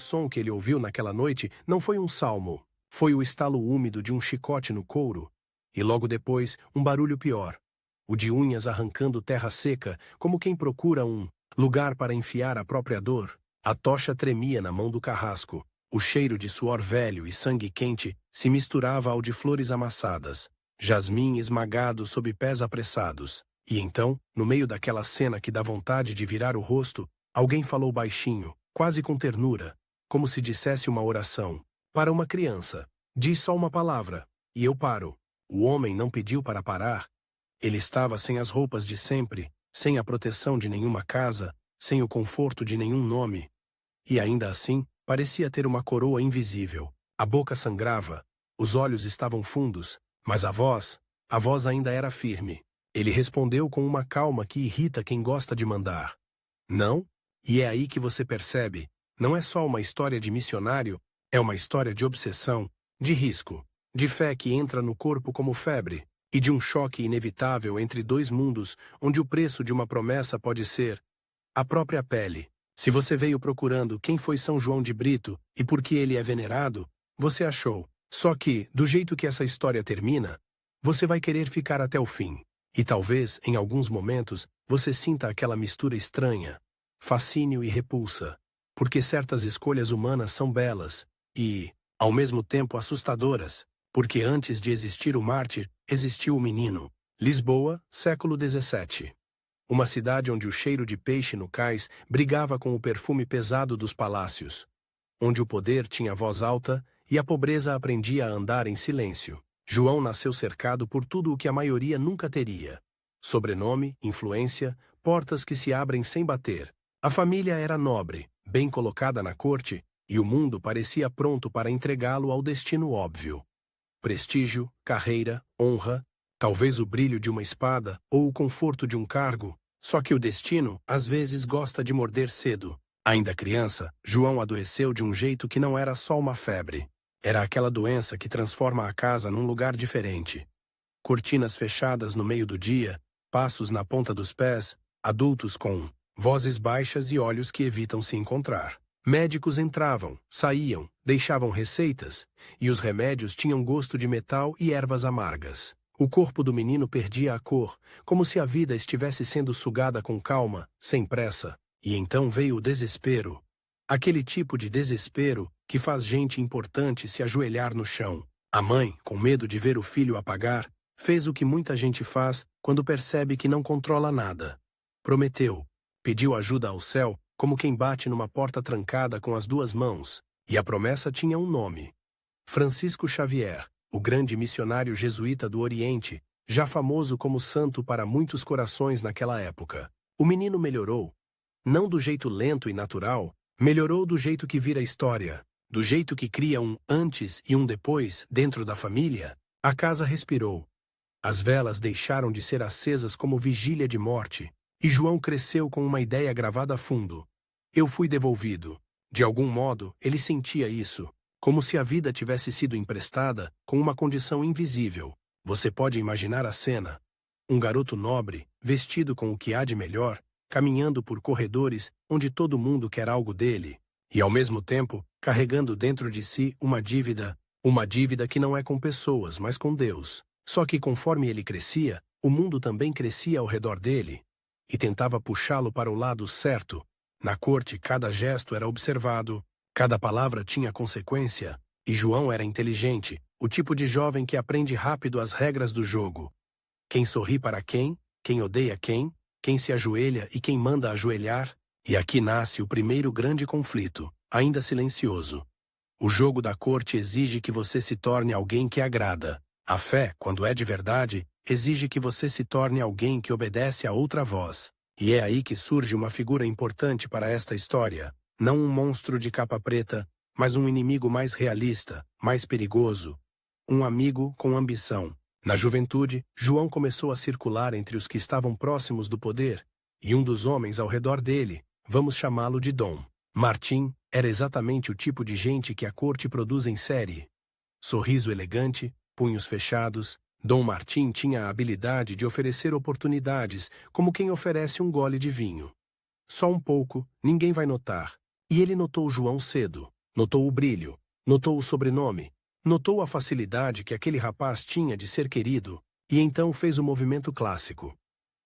som que ele ouviu naquela noite não foi um salmo, foi o estalo úmido de um chicote no couro, e logo depois um barulho pior, o de unhas arrancando terra seca, como quem procura um lugar para enfiar a própria dor. A tocha tremia na mão do carrasco, o cheiro de suor velho e sangue quente se misturava ao de flores amassadas, jasmim esmagado sob pés apressados. E então, no meio daquela cena que dá vontade de virar o rosto, alguém falou baixinho, quase com ternura, como se dissesse uma oração. Para uma criança. Diz só uma palavra, e eu paro. O homem não pediu para parar. Ele estava sem as roupas de sempre, sem a proteção de nenhuma casa, sem o conforto de nenhum nome. E ainda assim, parecia ter uma coroa invisível. A boca sangrava, os olhos estavam fundos, mas a voz ainda era firme. Ele respondeu com uma calma que irrita quem gosta de mandar. Não? E é aí que você percebe, não é só uma história de missionário, é uma história de obsessão, de risco, de fé que entra no corpo como febre, e de um choque inevitável entre dois mundos onde o preço de uma promessa pode ser a própria pele. Se você veio procurando quem foi São João de Brito e por que ele é venerado, você achou. Só que, do jeito que essa história termina, você vai querer ficar até o fim. E talvez, em alguns momentos, você sinta aquela mistura estranha, fascínio e repulsa, porque certas escolhas humanas são belas e, ao mesmo tempo, assustadoras, porque antes de existir o mártir, existiu o menino. Lisboa, século XVII. Uma cidade onde o cheiro de peixe no cais brigava com o perfume pesado dos palácios, onde o poder tinha voz alta e a pobreza aprendia a andar em silêncio. João nasceu cercado por tudo o que a maioria nunca teria. Sobrenome, influência, portas que se abrem sem bater. A família era nobre, bem colocada na corte, e o mundo parecia pronto para entregá-lo ao destino óbvio. Prestígio, carreira, honra, talvez o brilho de uma espada ou o conforto de um cargo, só que o destino, às vezes, gosta de morder cedo. Ainda criança, João adoeceu de um jeito que não era só uma febre. Era aquela doença que transforma a casa num lugar diferente. Cortinas fechadas no meio do dia, passos na ponta dos pés, adultos com vozes baixas e olhos que evitam se encontrar. Médicos entravam, saíam, deixavam receitas, e os remédios tinham gosto de metal e ervas amargas. O corpo do menino perdia a cor, como se a vida estivesse sendo sugada com calma, sem pressa. E então veio o desespero. Aquele tipo de desespero que faz gente importante se ajoelhar no chão. A mãe, com medo de ver o filho apagar, fez o que muita gente faz quando percebe que não controla nada. Prometeu. Pediu ajuda ao céu, como quem bate numa porta trancada com as duas mãos. E a promessa tinha um nome. Francisco Xavier, o grande missionário jesuíta do Oriente, já famoso como santo para muitos corações naquela época. O menino melhorou. Não do jeito lento e natural, melhorou do jeito que vira história, do jeito que cria um antes e um depois dentro da família. A casa respirou. As velas deixaram de ser acesas como vigília de morte, e João cresceu com uma ideia gravada a fundo. Eu fui devolvido. De algum modo, ele sentia isso, como se a vida tivesse sido emprestada com uma condição invisível. Você pode imaginar a cena. Um garoto nobre, vestido com o que há de melhor, caminhando por corredores onde todo mundo quer algo dele, e ao mesmo tempo carregando dentro de si uma dívida que não é com pessoas, mas com Deus. Só que conforme ele crescia, o mundo também crescia ao redor dele, e tentava puxá-lo para o lado certo. Na corte, cada gesto era observado, cada palavra tinha consequência, e João era inteligente, o tipo de jovem que aprende rápido as regras do jogo. Quem sorri para quem odeia quem se ajoelha e quem manda ajoelhar, e aqui nasce o primeiro grande conflito, ainda silencioso. O jogo da corte exige que você se torne alguém que agrada. A fé, quando é de verdade, exige que você se torne alguém que obedece a outra voz. E é aí que surge uma figura importante para esta história. Não um monstro de capa preta, mas um inimigo mais realista, mais perigoso. Um amigo com ambição. Na juventude, João começou a circular entre os que estavam próximos do poder, e um dos homens ao redor dele, vamos chamá-lo de Dom Martim, era exatamente o tipo de gente que a corte produz em série. Sorriso elegante, punhos fechados, Dom Martim tinha a habilidade de oferecer oportunidades como quem oferece um gole de vinho. Só um pouco, ninguém vai notar. E ele notou João cedo. notou o brilho, notou o sobrenome, notou a facilidade que aquele rapaz tinha de ser querido, e então fez o movimento clássico.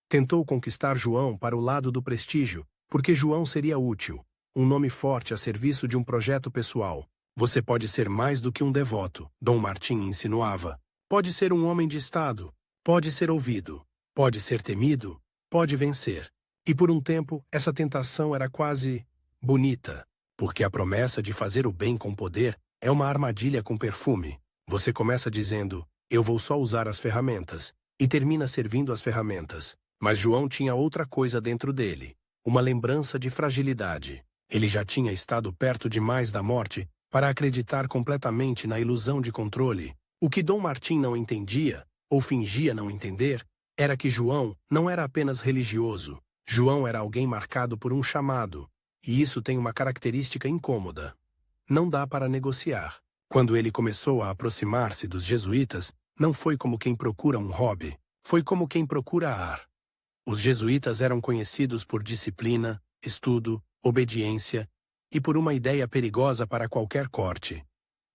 Tentou conquistar João para o lado do prestígio, porque João seria útil, um nome forte a serviço de um projeto pessoal. Você pode ser mais do que um devoto, Dom Martim insinuava. Pode ser um homem de Estado, pode ser ouvido, pode ser temido, pode vencer. E por um tempo, essa tentação era quase bonita, porque a promessa de fazer o bem com poder é uma armadilha com perfume. Você começa dizendo, eu vou só usar as ferramentas, e termina servindo as ferramentas. Mas João tinha outra coisa dentro dele, uma lembrança de fragilidade. Ele já tinha estado perto demais da morte para acreditar completamente na ilusão de controle. O que Dom Martim não entendia, ou fingia não entender, era que João não era apenas religioso. João era alguém marcado por um chamado, e isso tem uma característica incômoda. Não dá para negociar. Quando ele começou a aproximar-se dos jesuítas, não foi como quem procura um hobby, foi como quem procura ar. Os jesuítas eram conhecidos por disciplina, estudo, obediência e por uma ideia perigosa para qualquer corte.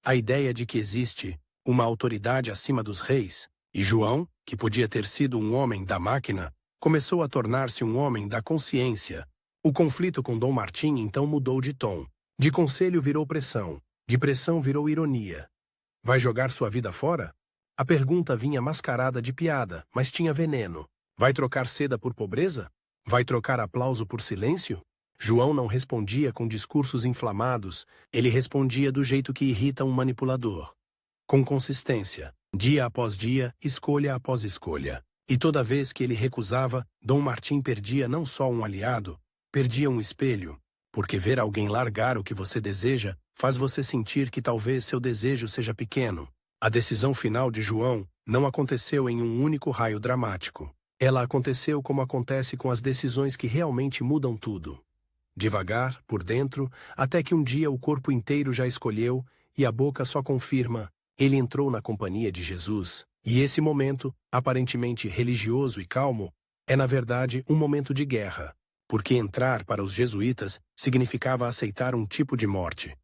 A ideia de que existe uma autoridade acima dos reis, e João, que podia ter sido um homem da máquina, começou a tornar-se um homem da consciência. O conflito com Dom Martim então mudou de tom. De conselho virou pressão, de pressão virou ironia. Vai jogar sua vida fora? A pergunta vinha mascarada de piada, mas tinha veneno. Vai trocar seda por pobreza? Vai trocar aplauso por silêncio? João não respondia com discursos inflamados, ele respondia do jeito que irrita um manipulador. Com consistência, dia após dia, escolha após escolha. E toda vez que ele recusava, Dom Martim perdia não só um aliado, perdia um espelho, porque ver alguém largar o que você deseja faz você sentir que talvez seu desejo seja pequeno. A decisão final de João não aconteceu em um único raio dramático. Ela aconteceu como acontece com as decisões que realmente mudam tudo. Devagar, por dentro, até que um dia o corpo inteiro já escolheu e a boca só confirma, ele entrou na companhia de Jesus. E esse momento, aparentemente religioso e calmo, é na verdade um momento de guerra, porque entrar para os jesuítas significava aceitar um tipo de morte.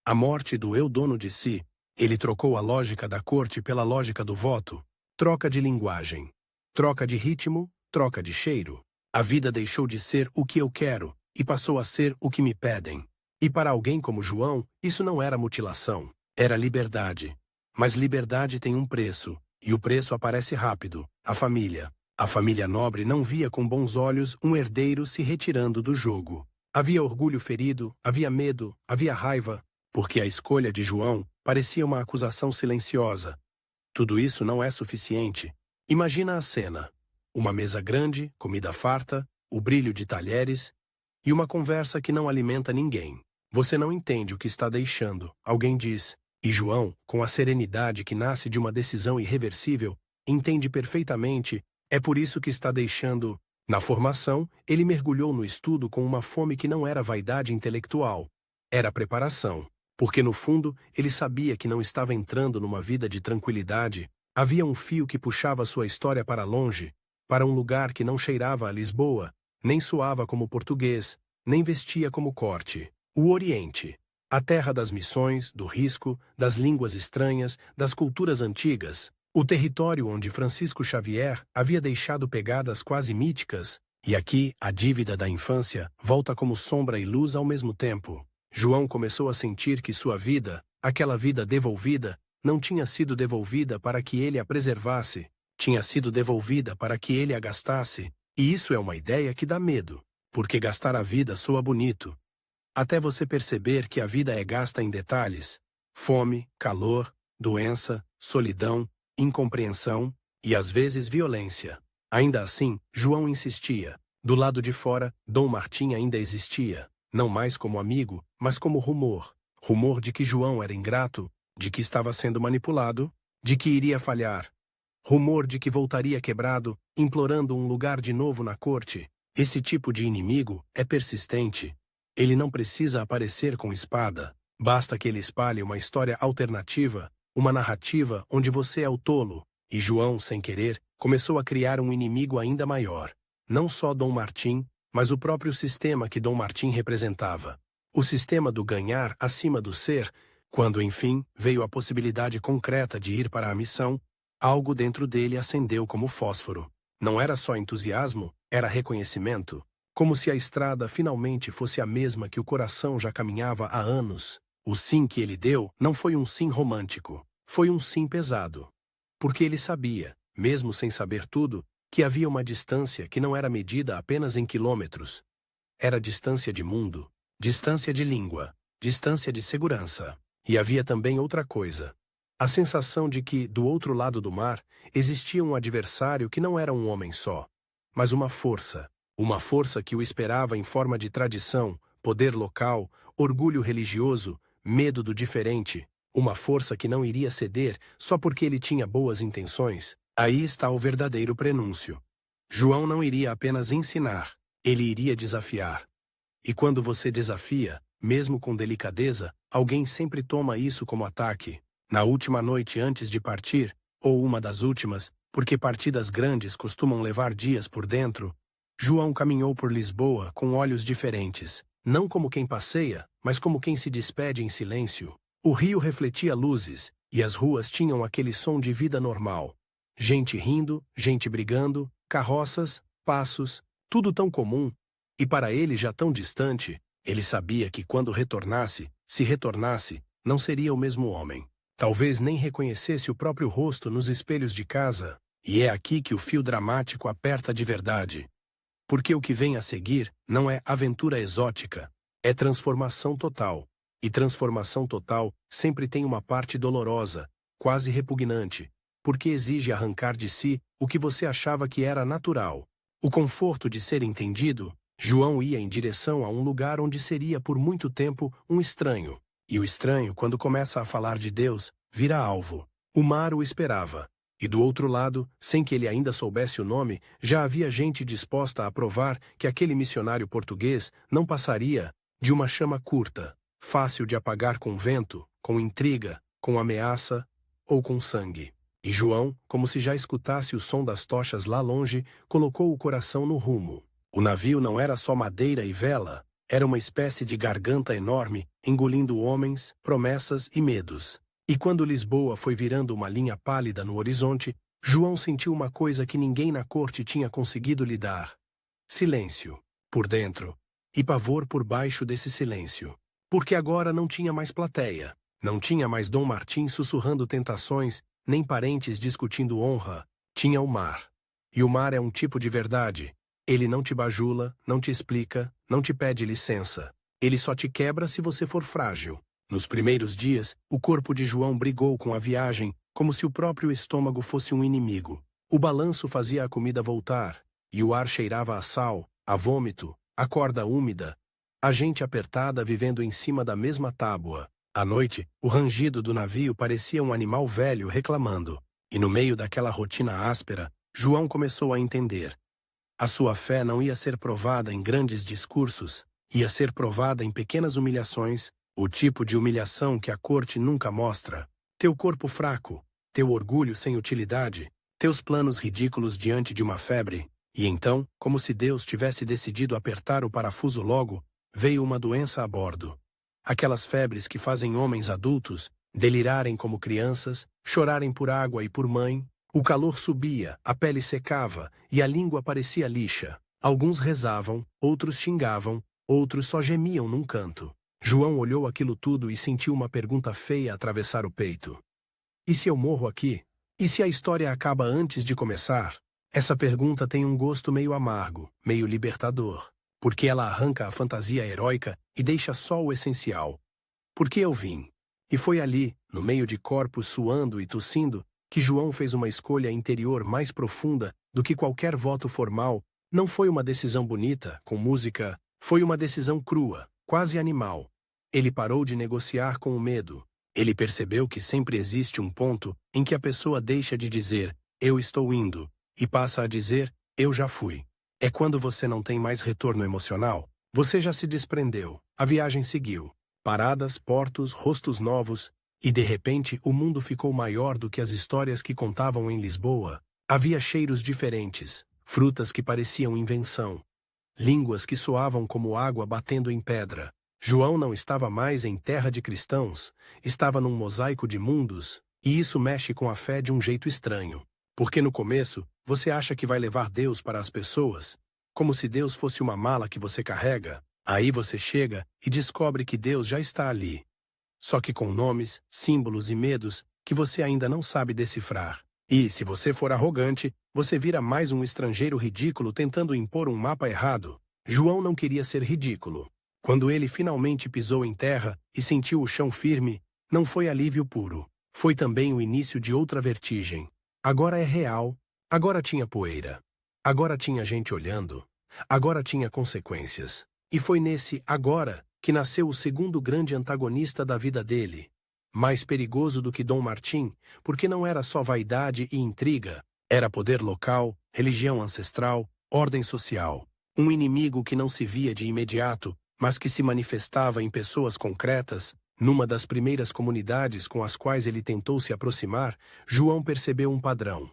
A morte do eu dono de si. Ele trocou a lógica da corte pela lógica do voto, troca de linguagem. Troca de ritmo, troca de cheiro. A vida deixou de ser o que eu quero e passou a ser o que me pedem. E para alguém como João, isso não era mutilação, era liberdade. Mas liberdade tem um preço, e o preço aparece rápido, a família. A família nobre não via com bons olhos um herdeiro se retirando do jogo. Havia orgulho ferido, havia medo, havia raiva, porque a escolha de João parecia uma acusação silenciosa. Tudo isso não é suficiente. Imagina a cena. Uma mesa grande, comida farta, o brilho de talheres e uma conversa que não alimenta ninguém. Você não entende o que está deixando, alguém diz. E João, com a serenidade que nasce de uma decisão irreversível, entende perfeitamente, é por isso que está deixando. Na formação, ele mergulhou no estudo com uma fome que não era vaidade intelectual, era preparação. Porque no fundo, ele sabia que não estava entrando numa vida de tranquilidade. Havia um fio que puxava sua história para longe, para um lugar que não cheirava a Lisboa, nem soava como português, nem vestia como corte. O Oriente, a terra das missões, do risco, das línguas estranhas, das culturas antigas, o território onde Francisco Xavier havia deixado pegadas quase míticas, e aqui a dívida da infância volta como sombra e luz ao mesmo tempo. João começou a sentir que sua vida, aquela vida devolvida, não tinha sido devolvida para que ele a preservasse, tinha sido devolvida para que ele a gastasse, e isso é uma ideia que dá medo, porque gastar a vida soa bonito. Até você perceber que a vida é gasta em detalhes: fome, calor, doença, solidão, incompreensão e às vezes violência. Ainda assim, João insistia. Do lado de fora, Dom Martim ainda existia. Não mais como amigo, mas como rumor. Rumor de que João era ingrato, de que estava sendo manipulado, de que iria falhar. Rumor de que voltaria quebrado, implorando um lugar de novo na corte. Esse tipo de inimigo é persistente. Ele não precisa aparecer com espada. Basta que ele espalhe uma história alternativa, uma narrativa onde você é o tolo. E João, sem querer, começou a criar um inimigo ainda maior. Não só Dom Martim, mas o próprio sistema que Dom Martim representava. O sistema do ganhar acima do ser, quando enfim veio a possibilidade concreta de ir para a missão, algo dentro dele acendeu como fósforo. Não era só entusiasmo, era reconhecimento, como se a estrada finalmente fosse a mesma que o coração já caminhava há anos. O sim que ele deu não foi um sim romântico, foi um sim pesado. Porque ele sabia, mesmo sem saber tudo, que havia uma distância que não era medida apenas em quilômetros. Era distância de mundo, distância de língua, distância de segurança. E havia também outra coisa. A sensação de que, do outro lado do mar, existia um adversário que não era um homem só, mas uma força. Uma força que o esperava em forma de tradição, poder local, orgulho religioso, medo do diferente. Uma força que não iria ceder só porque ele tinha boas intenções. Aí está o verdadeiro prenúncio. João não iria apenas ensinar, ele iria desafiar. E quando você desafia, mesmo com delicadeza, alguém sempre toma isso como ataque. Na última noite antes de partir, ou uma das últimas, porque partidas grandes costumam levar dias por dentro, João caminhou por Lisboa com olhos diferentes, não como quem passeia, mas como quem se despede em silêncio. O rio refletia luzes, e as ruas tinham aquele som de vida normal. Gente rindo, gente brigando, carroças, passos, tudo tão comum, e para ele já tão distante, ele sabia que quando retornasse, se retornasse, não seria o mesmo homem. Talvez nem reconhecesse o próprio rosto nos espelhos de casa, e é aqui que o fio dramático aperta de verdade. Porque o que vem a seguir não é aventura exótica, é transformação total. E transformação total sempre tem uma parte dolorosa, quase repugnante, porque exige arrancar de si o que você achava que era natural. O conforto de ser entendido, João ia em direção a um lugar onde seria por muito tempo um estranho. E o estranho, quando começa a falar de Deus, vira alvo. O mar o esperava. E do outro lado, sem que ele ainda soubesse o nome, já havia gente disposta a provar que aquele missionário português não passaria de uma chama curta, fácil de apagar com vento, com intriga, com ameaça ou com sangue. E João, como se já escutasse o som das tochas lá longe, colocou o coração no rumo. O navio não era só madeira e vela, era uma espécie de garganta enorme, engolindo homens, promessas e medos. E quando Lisboa foi virando uma linha pálida no horizonte, João sentiu uma coisa que ninguém na corte tinha conseguido lhe dar. Silêncio, por dentro, e pavor por baixo desse silêncio. Porque agora não tinha mais plateia, não tinha mais Dom Martim sussurrando tentações, nem parentes discutindo honra, tinha o mar. E o mar é um tipo de verdade. Ele não te bajula, não te explica, não te pede licença. Ele só te quebra se você for frágil. Nos primeiros dias, o corpo de João brigou com a viagem, como se o próprio estômago fosse um inimigo. O balanço fazia a comida voltar, e o ar cheirava a sal, a vômito, a corda úmida, a gente apertada vivendo em cima da mesma tábua. À noite, o rangido do navio parecia um animal velho reclamando. E no meio daquela rotina áspera, João começou a entender. A sua fé não ia ser provada em grandes discursos, ia ser provada em pequenas humilhações, o tipo de humilhação que a corte nunca mostra. Teu corpo fraco, teu orgulho sem utilidade, teus planos ridículos diante de uma febre. E então, como se Deus tivesse decidido apertar o parafuso logo, veio uma doença a bordo. Aquelas febres que fazem homens adultos delirarem como crianças, chorarem por água e por mãe. O calor subia, a pele secava e a língua parecia lixa. Alguns rezavam, outros xingavam, outros só gemiam num canto. João olhou aquilo tudo e sentiu uma pergunta feia atravessar o peito. E se eu morro aqui? E se a história acaba antes de começar? Essa pergunta tem um gosto meio amargo, meio libertador, porque ela arranca a fantasia heróica e deixa só o essencial. Por que eu vim? E foi ali, no meio de corpos suando e tossindo, que João fez uma escolha interior mais profunda do que qualquer voto formal. Não foi uma decisão bonita, com música, foi uma decisão crua, quase animal. Ele parou de negociar com o medo. Ele percebeu que sempre existe um ponto em que a pessoa deixa de dizer, eu estou indo, e passa a dizer, eu já fui. É quando você não tem mais retorno emocional. Você já se desprendeu, a viagem seguiu. Paradas, portos, rostos novos, e de repente o mundo ficou maior do que as histórias que contavam em Lisboa. Havia cheiros diferentes, frutas que pareciam invenção, línguas que soavam como água batendo em pedra, João não estava mais em terra de cristãos, estava num mosaico de mundos, e isso mexe com a fé de um jeito estranho. Porque no começo, você acha que vai levar Deus para as pessoas, como se Deus fosse uma mala que você carrega. Aí você chega e descobre que Deus já está ali. Só que com nomes, símbolos e medos que você ainda não sabe decifrar. E, se você for arrogante, você vira mais um estrangeiro ridículo tentando impor um mapa errado. João não queria ser ridículo. Quando ele finalmente pisou em terra e sentiu o chão firme, não foi alívio puro. Foi também o início de outra vertigem. Agora é real. Agora tinha poeira. Agora tinha gente olhando. Agora tinha consequências. E foi nesse agora que nasceu o segundo grande antagonista da vida dele. Mais perigoso do que Dom Martim, porque não era só vaidade e intriga. Era poder local, religião ancestral, ordem social. Um inimigo que não se via de imediato, mas que se manifestava em pessoas concretas. Numa das primeiras comunidades com as quais ele tentou se aproximar, João percebeu um padrão.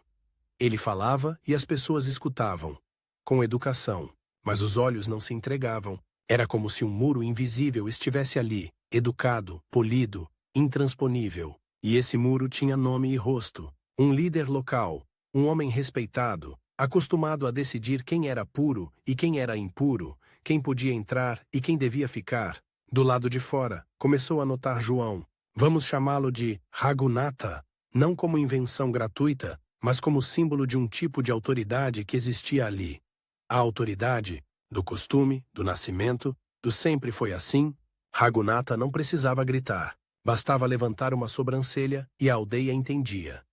Ele falava e as pessoas escutavam, com educação, mas os olhos não se entregavam. Era como se um muro invisível estivesse ali, educado, polido, intransponível. E esse muro tinha nome e rosto. Um líder local, um homem respeitado, acostumado a decidir quem era puro e quem era impuro, quem podia entrar e quem devia ficar. Do lado de fora, começou a notar João. Vamos chamá-lo de Raghunatha, não como invenção gratuita, mas como símbolo de um tipo de autoridade que existia ali. A autoridade, do costume, do nascimento, do sempre foi assim. Raghunatha não precisava gritar. Bastava levantar uma sobrancelha e a aldeia entendia.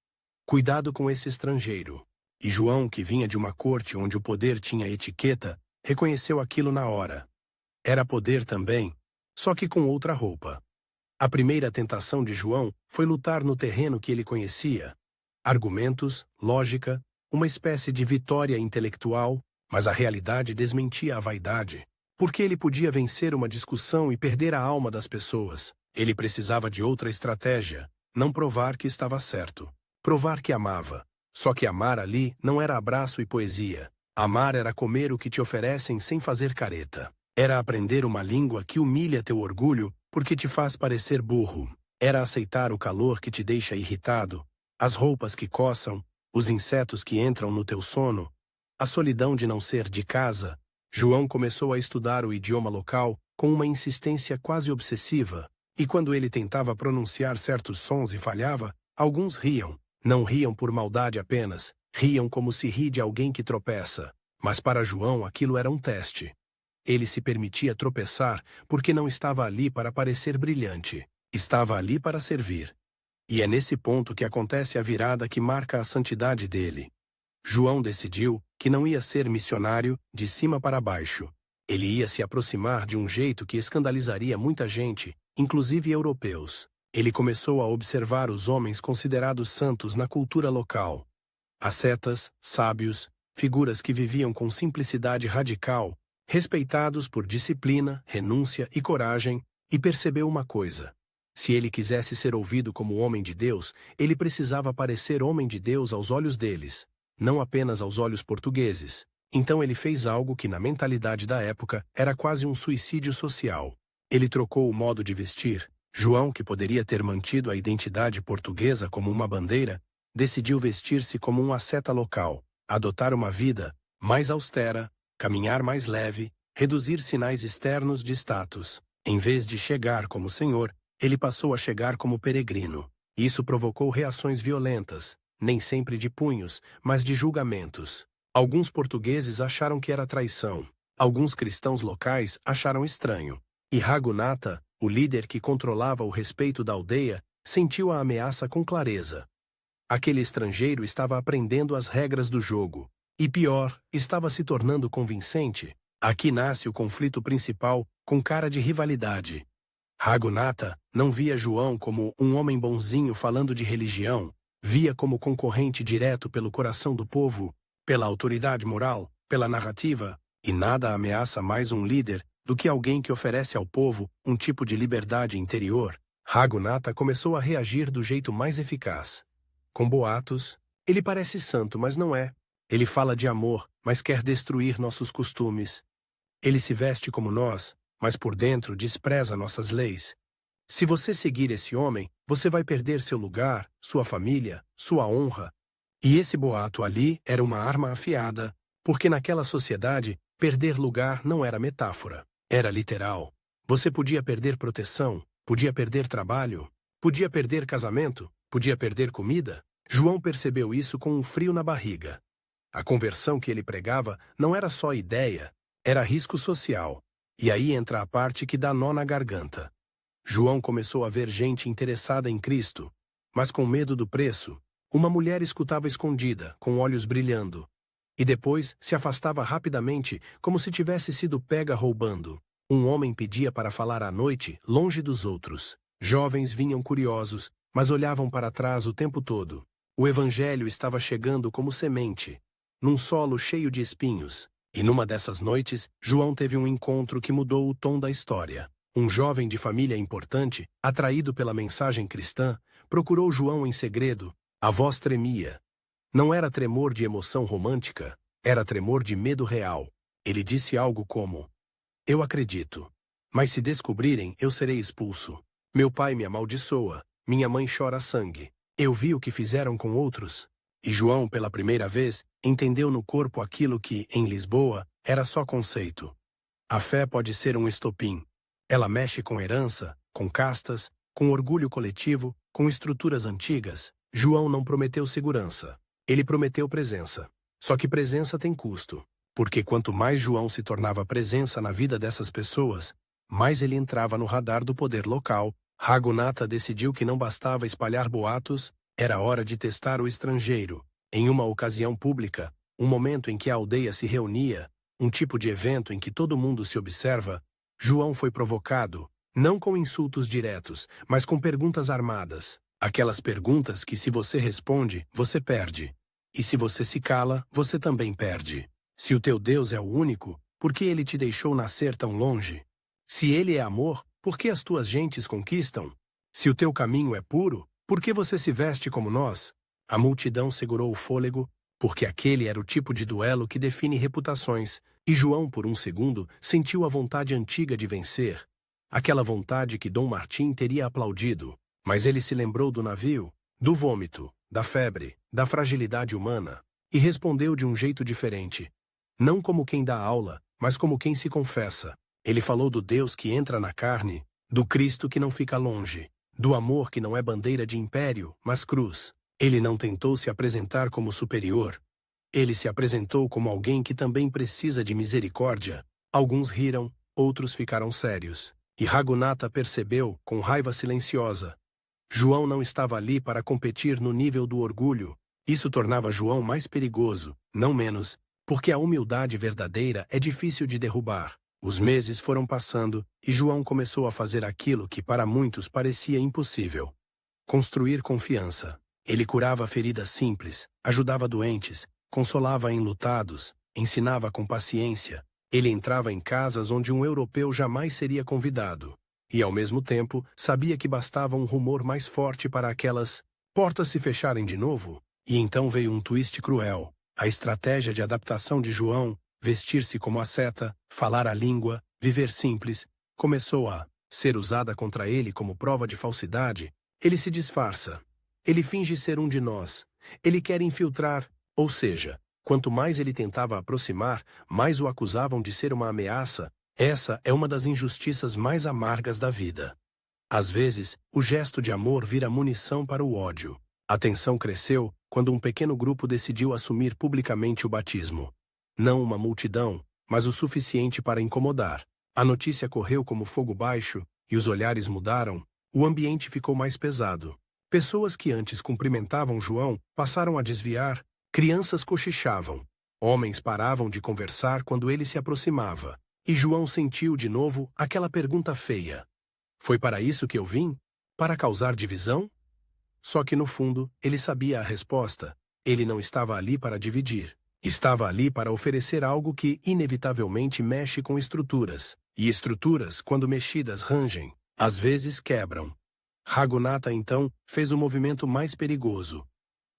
Cuidado com esse estrangeiro. E João, que vinha de uma corte onde o poder tinha etiqueta, reconheceu aquilo na hora. Era poder também, só que com outra roupa. A primeira tentação de João foi lutar no terreno que ele conhecia. Argumentos, lógica, uma espécie de vitória intelectual, mas a realidade desmentia a vaidade. Porque ele podia vencer uma discussão e perder a alma das pessoas. Ele precisava de outra estratégia, não provar que estava certo. Provar que amava. Só que amar ali não era abraço e poesia. Amar era comer o que te oferecem sem fazer careta. Era aprender uma língua que humilha teu orgulho porque te faz parecer burro. Era aceitar o calor que te deixa irritado, as roupas que coçam, os insetos que entram no teu sono, a solidão de não ser de casa. João começou a estudar o idioma local com uma insistência quase obsessiva, e quando ele tentava pronunciar certos sons e falhava, alguns riam. Não riam por maldade apenas, riam como se ri de alguém que tropeça. Mas para João aquilo era um teste. Ele se permitia tropeçar porque não estava ali para parecer brilhante. Estava ali para servir. E é nesse ponto que acontece a virada que marca a santidade dele. João decidiu que não ia ser missionário de cima para baixo. Ele ia se aproximar de um jeito que escandalizaria muita gente, inclusive europeus. Ele começou a observar os homens considerados santos na cultura local. Ascetas, sábios, figuras que viviam com simplicidade radical, respeitados por disciplina, renúncia e coragem, e percebeu uma coisa. Se ele quisesse ser ouvido como homem de Deus, ele precisava parecer homem de Deus aos olhos deles, não apenas aos olhos portugueses. Então ele fez algo que na mentalidade da época era quase um suicídio social. Ele trocou o modo de vestir. João, que poderia ter mantido a identidade portuguesa como uma bandeira, decidiu vestir-se como um asceta local, adotar uma vida mais austera, caminhar mais leve, reduzir sinais externos de status. Em vez de chegar como senhor, ele passou a chegar como peregrino. Isso provocou reações violentas, nem sempre de punhos, mas de julgamentos. Alguns portugueses acharam que era traição. Alguns cristãos locais acharam estranho. E Raghunatha, o líder que controlava o respeito da aldeia, sentiu a ameaça com clareza. Aquele estrangeiro estava aprendendo as regras do jogo. E pior, estava se tornando convincente. Aqui nasce o conflito principal, com cara de rivalidade. Raghunatha não via João como um homem bonzinho falando de religião, via como concorrente direto pelo coração do povo, pela autoridade moral, pela narrativa, e nada ameaça mais um líder do que alguém que oferece ao povo um tipo de liberdade interior. Raghunatha começou a reagir do jeito mais eficaz. Com boatos, ele parece santo, mas não é. Ele fala de amor, mas quer destruir nossos costumes. Ele se veste como nós, mas por dentro despreza nossas leis. Se você seguir esse homem, você vai perder seu lugar, sua família, sua honra. E esse boato ali era uma arma afiada, porque naquela sociedade, perder lugar não era metáfora, era literal. Você podia perder proteção, podia perder trabalho, podia perder casamento, podia perder comida. João percebeu isso com um frio na barriga. A conversão que ele pregava não era só ideia, era risco social. E aí entra a parte que dá nó na garganta. João começou a ver gente interessada em Cristo, mas com medo do preço. Uma mulher escutava escondida, com olhos brilhando, e depois se afastava rapidamente, como se tivesse sido pega roubando. Um homem pedia para falar à noite, longe dos outros. Jovens vinham curiosos, mas olhavam para trás o tempo todo. O evangelho estava chegando como semente, num solo cheio de espinhos. E numa dessas noites, João teve um encontro que mudou o tom da história. Um jovem de família importante, atraído pela mensagem cristã, procurou João em segredo. A voz tremia. Não era tremor de emoção romântica, era tremor de medo real. Ele disse algo como: "Eu acredito, mas se descobrirem, eu serei expulso. Meu pai me amaldiçoa, minha mãe chora sangue. Eu vi o que fizeram com outros." E João, pela primeira vez, entendeu no corpo aquilo que, em Lisboa, era só conceito. A fé pode ser um estopim. Ela mexe com herança, com castas, com orgulho coletivo, com estruturas antigas. João não prometeu segurança. Ele prometeu presença. Só que presença tem custo. Porque quanto mais João se tornava presença na vida dessas pessoas, mais ele entrava no radar do poder local. Raghunatha decidiu que não bastava espalhar boatos, era hora de testar o estrangeiro. Em uma ocasião pública, um momento em que a aldeia se reunia, um tipo de evento em que todo mundo se observa, João foi provocado, não com insultos diretos, mas com perguntas armadas. Aquelas perguntas que, se você responde, você perde. E se você se cala, você também perde. Se o teu Deus é o único, por que ele te deixou nascer tão longe? Se ele é amor, por que as tuas gentes conquistam? Se o teu caminho é puro, por que você se veste como nós? A multidão segurou o fôlego, porque aquele era o tipo de duelo que define reputações, e João, por um segundo, sentiu a vontade antiga de vencer. Aquela vontade que Dom Martim teria aplaudido. Mas ele se lembrou do navio, do vômito, da febre, da fragilidade humana, e respondeu de um jeito diferente. Não como quem dá aula, mas como quem se confessa. Ele falou do Deus que entra na carne, do Cristo que não fica longe, do amor que não é bandeira de império, mas cruz. Ele não tentou se apresentar como superior. Ele se apresentou como alguém que também precisa de misericórdia. Alguns riram, outros ficaram sérios. E Raghunatha percebeu, com raiva silenciosa. João não estava ali para competir no nível do orgulho. Isso tornava João mais perigoso, não menos, porque a humildade verdadeira é difícil de derrubar. Os meses foram passando, e João começou a fazer aquilo que para muitos parecia impossível. Construir confiança. Ele curava feridas simples, ajudava doentes, consolava enlutados, ensinava com paciência. Ele entrava em casas onde um europeu jamais seria convidado. E, ao mesmo tempo, sabia que bastava um rumor mais forte para aquelas portas se fecharem de novo. E então veio um twist cruel. A estratégia de adaptação de João, vestir-se como asceta, falar a língua, viver simples, começou a ser usada contra ele como prova de falsidade. Ele se disfarça. Ele finge ser um de nós. Ele quer infiltrar, ou seja, quanto mais ele tentava aproximar, mais o acusavam de ser uma ameaça. Essa é uma das injustiças mais amargas da vida. Às vezes, o gesto de amor vira munição para o ódio. A tensão cresceu quando um pequeno grupo decidiu assumir publicamente o batismo. Não uma multidão, mas o suficiente para incomodar. A notícia correu como fogo baixo, e os olhares mudaram. O ambiente ficou mais pesado. Pessoas que antes cumprimentavam João passaram a desviar. Crianças cochichavam. Homens paravam de conversar quando ele se aproximava. E João sentiu de novo aquela pergunta feia. Foi para isso que eu vim? Para causar divisão? Só que no fundo, ele sabia a resposta. Ele não estava ali para dividir. Estava ali para oferecer algo que inevitavelmente mexe com estruturas. E estruturas, quando mexidas, rangem. Às vezes quebram. Raghunatha, então, fez o movimento mais perigoso.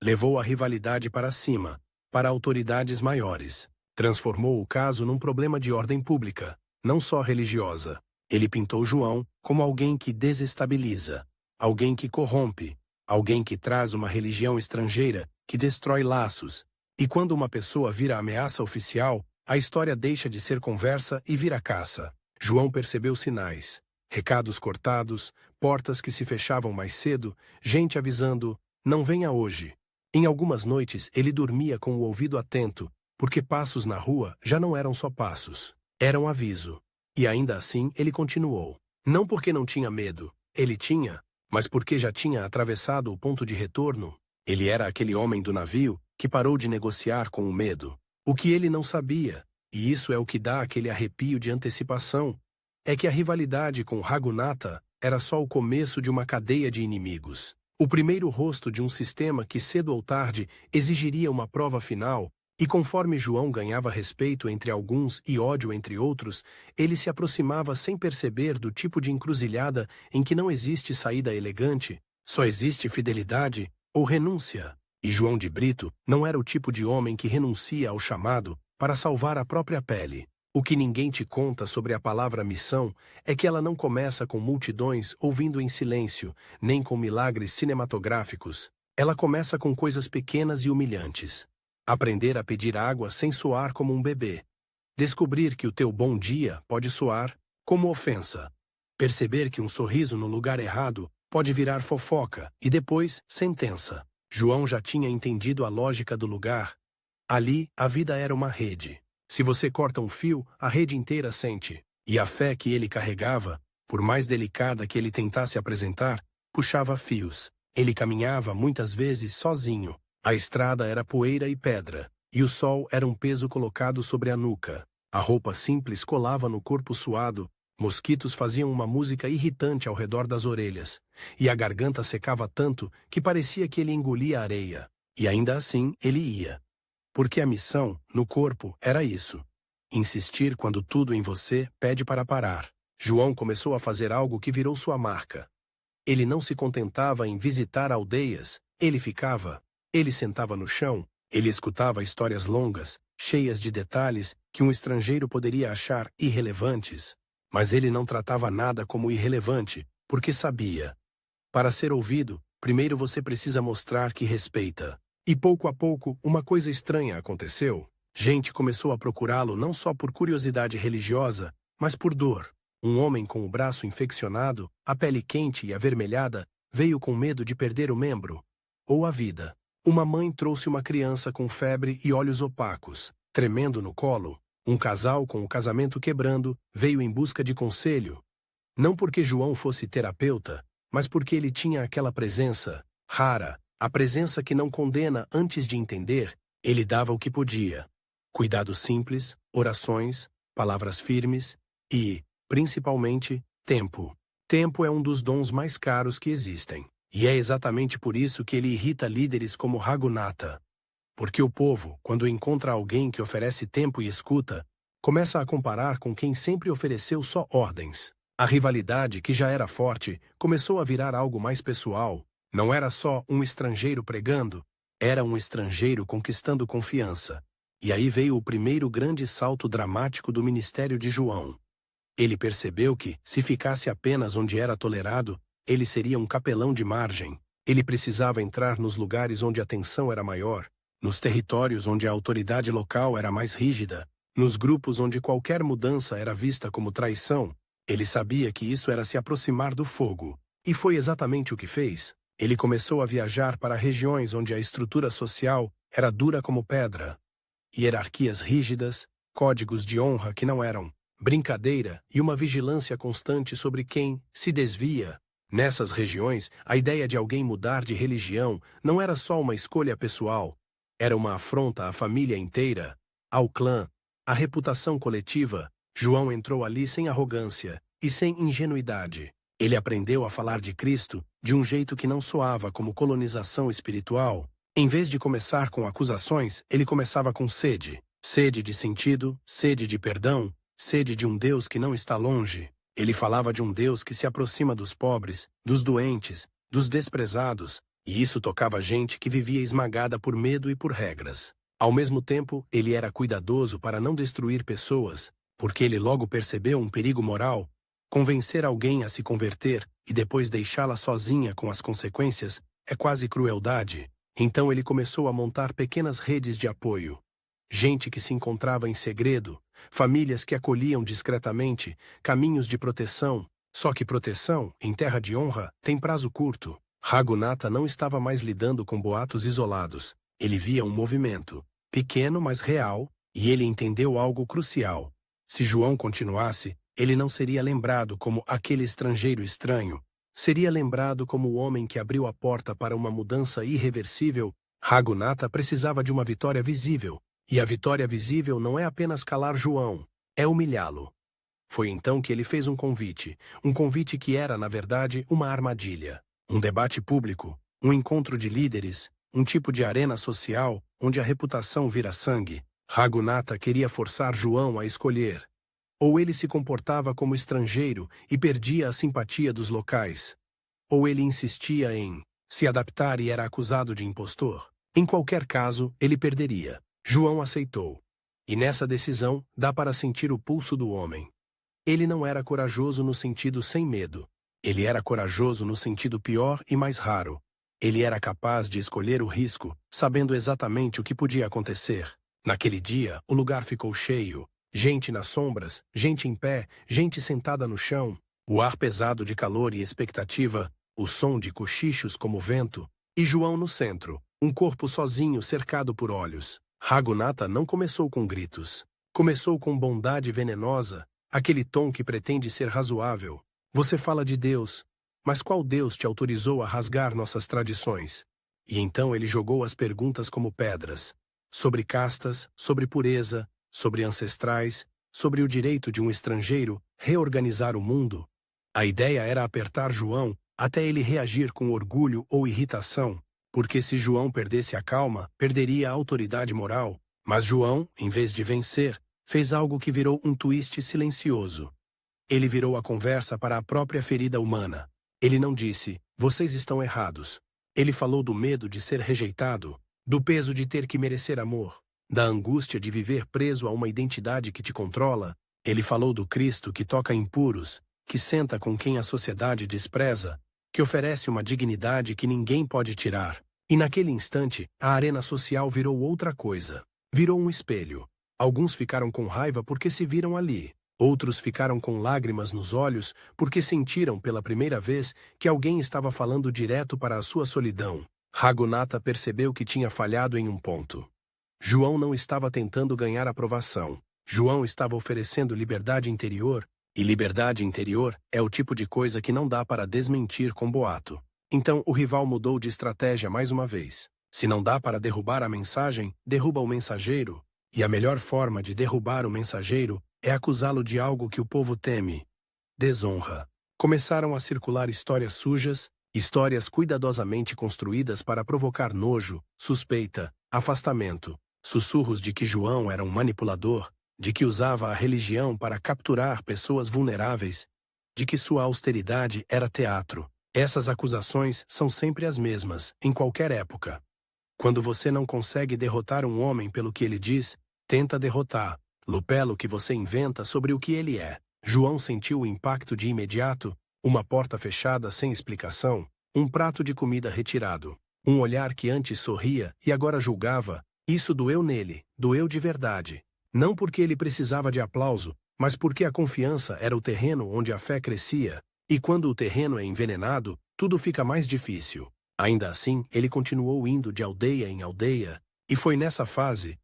Levou a rivalidade para cima, para autoridades maiores. Transformou o caso num problema de ordem pública, não só religiosa. Ele pintou João como alguém que desestabiliza, alguém que corrompe, alguém que traz uma religião estrangeira, que destrói laços. E quando uma pessoa vira ameaça oficial, a história deixa de ser conversa e vira caça. João percebeu sinais. Recados cortados, portas que se fechavam mais cedo, gente avisando, não venha hoje. Em algumas noites ele dormia com o ouvido atento, porque passos na rua já não eram só passos. Era um aviso. E ainda assim ele continuou. Não porque não tinha medo, ele tinha, mas porque já tinha atravessado o ponto de retorno. Ele era aquele homem do navio que parou de negociar com o medo. O que ele não sabia, e isso é o que dá aquele arrepio de antecipação, é que a rivalidade com Raghunatha era só o começo de uma cadeia de inimigos. O primeiro rosto de um sistema que cedo ou tarde exigiria uma prova final, e conforme João ganhava respeito entre alguns e ódio entre outros, ele se aproximava sem perceber do tipo de encruzilhada em que não existe saída elegante, só existe fidelidade ou renúncia. E João de Brito não era o tipo de homem que renuncia ao chamado para salvar a própria pele. O que ninguém te conta sobre a palavra missão é que ela não começa com multidões ouvindo em silêncio, nem com milagres cinematográficos. Ela começa com coisas pequenas e humilhantes. Aprender a pedir água sem soar como um bebê. Descobrir que o teu bom dia pode soar como ofensa. Perceber que um sorriso no lugar errado pode virar fofoca e depois sentença. João já tinha entendido a lógica do lugar. Ali, a vida era uma rede. Se você corta um fio, a rede inteira sente. E a fé que ele carregava, por mais delicada que ele tentasse apresentar, puxava fios. Ele caminhava muitas vezes sozinho. A estrada era poeira e pedra, e o sol era um peso colocado sobre a nuca. A roupa simples colava no corpo suado, mosquitos faziam uma música irritante ao redor das orelhas, e a garganta secava tanto que parecia que ele engolia areia. E ainda assim ele ia. Porque a missão, no corpo, era isso. Insistir quando tudo em você pede para parar. João começou a fazer algo que virou sua marca. Ele não se contentava em visitar aldeias, ele sentava no chão, ele escutava histórias longas, cheias de detalhes que um estrangeiro poderia achar irrelevantes. Mas ele não tratava nada como irrelevante, porque sabia. Para ser ouvido, primeiro você precisa mostrar que respeita. E pouco a pouco, uma coisa estranha aconteceu. Gente começou a procurá-lo não só por curiosidade religiosa, mas por dor. Um homem com o braço infeccionado, a pele quente e avermelhada, veio com medo de perder o membro, ou a vida. Uma mãe trouxe uma criança com febre e olhos opacos, tremendo no colo. Um casal com o casamento quebrando veio em busca de conselho. Não porque João fosse terapeuta, mas porque ele tinha aquela presença rara, a presença que não condena antes de entender. Ele dava o que podia. Cuidado simples, orações, palavras firmes e, principalmente, tempo. Tempo é um dos dons mais caros que existem. E é exatamente por isso que ele irrita líderes como Raghunatha. Porque o povo, quando encontra alguém que oferece tempo e escuta, começa a comparar com quem sempre ofereceu só ordens. A rivalidade, que já era forte, começou a virar algo mais pessoal. Não era só um estrangeiro pregando, era um estrangeiro conquistando confiança. E aí veio o primeiro grande salto dramático do ministério de João. Ele percebeu que, se ficasse apenas onde era tolerado, ele seria um capelão de margem. Ele precisava entrar nos lugares onde a tensão era maior, nos territórios onde a autoridade local era mais rígida, nos grupos onde qualquer mudança era vista como traição. Ele sabia que isso era se aproximar do fogo. E foi exatamente o que fez. Ele começou a viajar para regiões onde a estrutura social era dura como pedra. Hierarquias rígidas, códigos de honra que não eram brincadeira e uma vigilância constante sobre quem se desvia. Nessas regiões, a ideia de alguém mudar de religião não era só uma escolha pessoal, era uma afronta à família inteira, ao clã, à reputação coletiva. João entrou ali sem arrogância e sem ingenuidade. Ele aprendeu a falar de Cristo de um jeito que não soava como colonização espiritual. Em vez de começar com acusações, ele começava com sede. Sede de sentido, sede de perdão, sede de um Deus que não está longe. Ele falava de um Deus que se aproxima dos pobres, dos doentes, dos desprezados, e isso tocava gente que vivia esmagada por medo e por regras. Ao mesmo tempo, ele era cuidadoso para não destruir pessoas, porque ele logo percebeu um perigo moral. Convencer alguém a se converter e depois deixá-la sozinha com as consequências é quase crueldade. Então ele começou a montar pequenas redes de apoio. Gente que se encontrava em segredo, famílias que acolhiam discretamente, caminhos de proteção. Só que proteção, em terra de honra, tem prazo curto. Raghunatha não estava mais lidando com boatos isolados. Ele via um movimento, pequeno mas real, e ele entendeu algo crucial. Se João continuasse, ele não seria lembrado como aquele estrangeiro estranho. Seria lembrado como o homem que abriu a porta para uma mudança irreversível. Raghunatha precisava de uma vitória visível. E a vitória visível não é apenas calar João, é humilhá-lo. Foi então que ele fez um convite que era, na verdade, uma armadilha. Um debate público, um encontro de líderes, um tipo de arena social onde a reputação vira sangue. Raghunatha queria forçar João a escolher. Ou ele se comportava como estrangeiro e perdia a simpatia dos locais. Ou ele insistia em se adaptar e era acusado de impostor. Em qualquer caso, ele perderia. João aceitou. E nessa decisão, dá para sentir o pulso do homem. Ele não era corajoso no sentido sem medo. Ele era corajoso no sentido pior e mais raro. Ele era capaz de escolher o risco, sabendo exatamente o que podia acontecer. Naquele dia, o lugar ficou cheio. Gente nas sombras, gente em pé, gente sentada no chão. O ar pesado de calor e expectativa, o som de cochichos como vento. E João no centro, um corpo sozinho cercado por olhos. Raghunatha não começou com gritos. Começou com bondade venenosa, aquele tom que pretende ser razoável. Você fala de Deus, mas qual Deus te autorizou a rasgar nossas tradições? E então ele jogou as perguntas como pedras. Sobre castas, sobre pureza, sobre ancestrais, sobre o direito de um estrangeiro reorganizar o mundo. A ideia era apertar João até ele reagir com orgulho ou irritação, porque se João perdesse a calma, perderia a autoridade moral. Mas João, em vez de vencer, fez algo que virou um twist silencioso. Ele virou a conversa para a própria ferida humana. Ele não disse, vocês estão errados. Ele falou do medo de ser rejeitado, do peso de ter que merecer amor, da angústia de viver preso a uma identidade que te controla. Ele falou do Cristo que toca impuros, que senta com quem a sociedade despreza, que oferece uma dignidade que ninguém pode tirar. E naquele instante, a arena social virou outra coisa. Virou um espelho. Alguns ficaram com raiva porque se viram ali. Outros ficaram com lágrimas nos olhos porque sentiram pela primeira vez que alguém estava falando direto para a sua solidão. Raghunatha percebeu que tinha falhado em um ponto. João não estava tentando ganhar aprovação. João estava oferecendo liberdade interior, e liberdade interior é o tipo de coisa que não dá para desmentir com boato. Então o rival mudou de estratégia mais uma vez. Se não dá para derrubar a mensagem, derruba o mensageiro. E a melhor forma de derrubar o mensageiro é acusá-lo de algo que o povo teme: desonra. Começaram a circular histórias sujas, histórias cuidadosamente construídas para provocar nojo, suspeita, afastamento, sussurros de que João era um manipulador, de que usava a religião para capturar pessoas vulneráveis, de que sua austeridade era teatro. Essas acusações são sempre as mesmas, em qualquer época. Quando você não consegue derrotar um homem pelo que ele diz, tenta derrotá-lo pelo que você inventa sobre o que ele é. João sentiu o impacto de imediato, uma porta fechada sem explicação, um prato de comida retirado, um olhar que antes sorria e agora julgava. Isso doeu nele, doeu de verdade. Não porque ele precisava de aplauso, mas porque a confiança era o terreno onde a fé crescia, e quando o terreno é envenenado, tudo fica mais difícil. Ainda assim, ele continuou indo de aldeia em aldeia, e foi nessa fase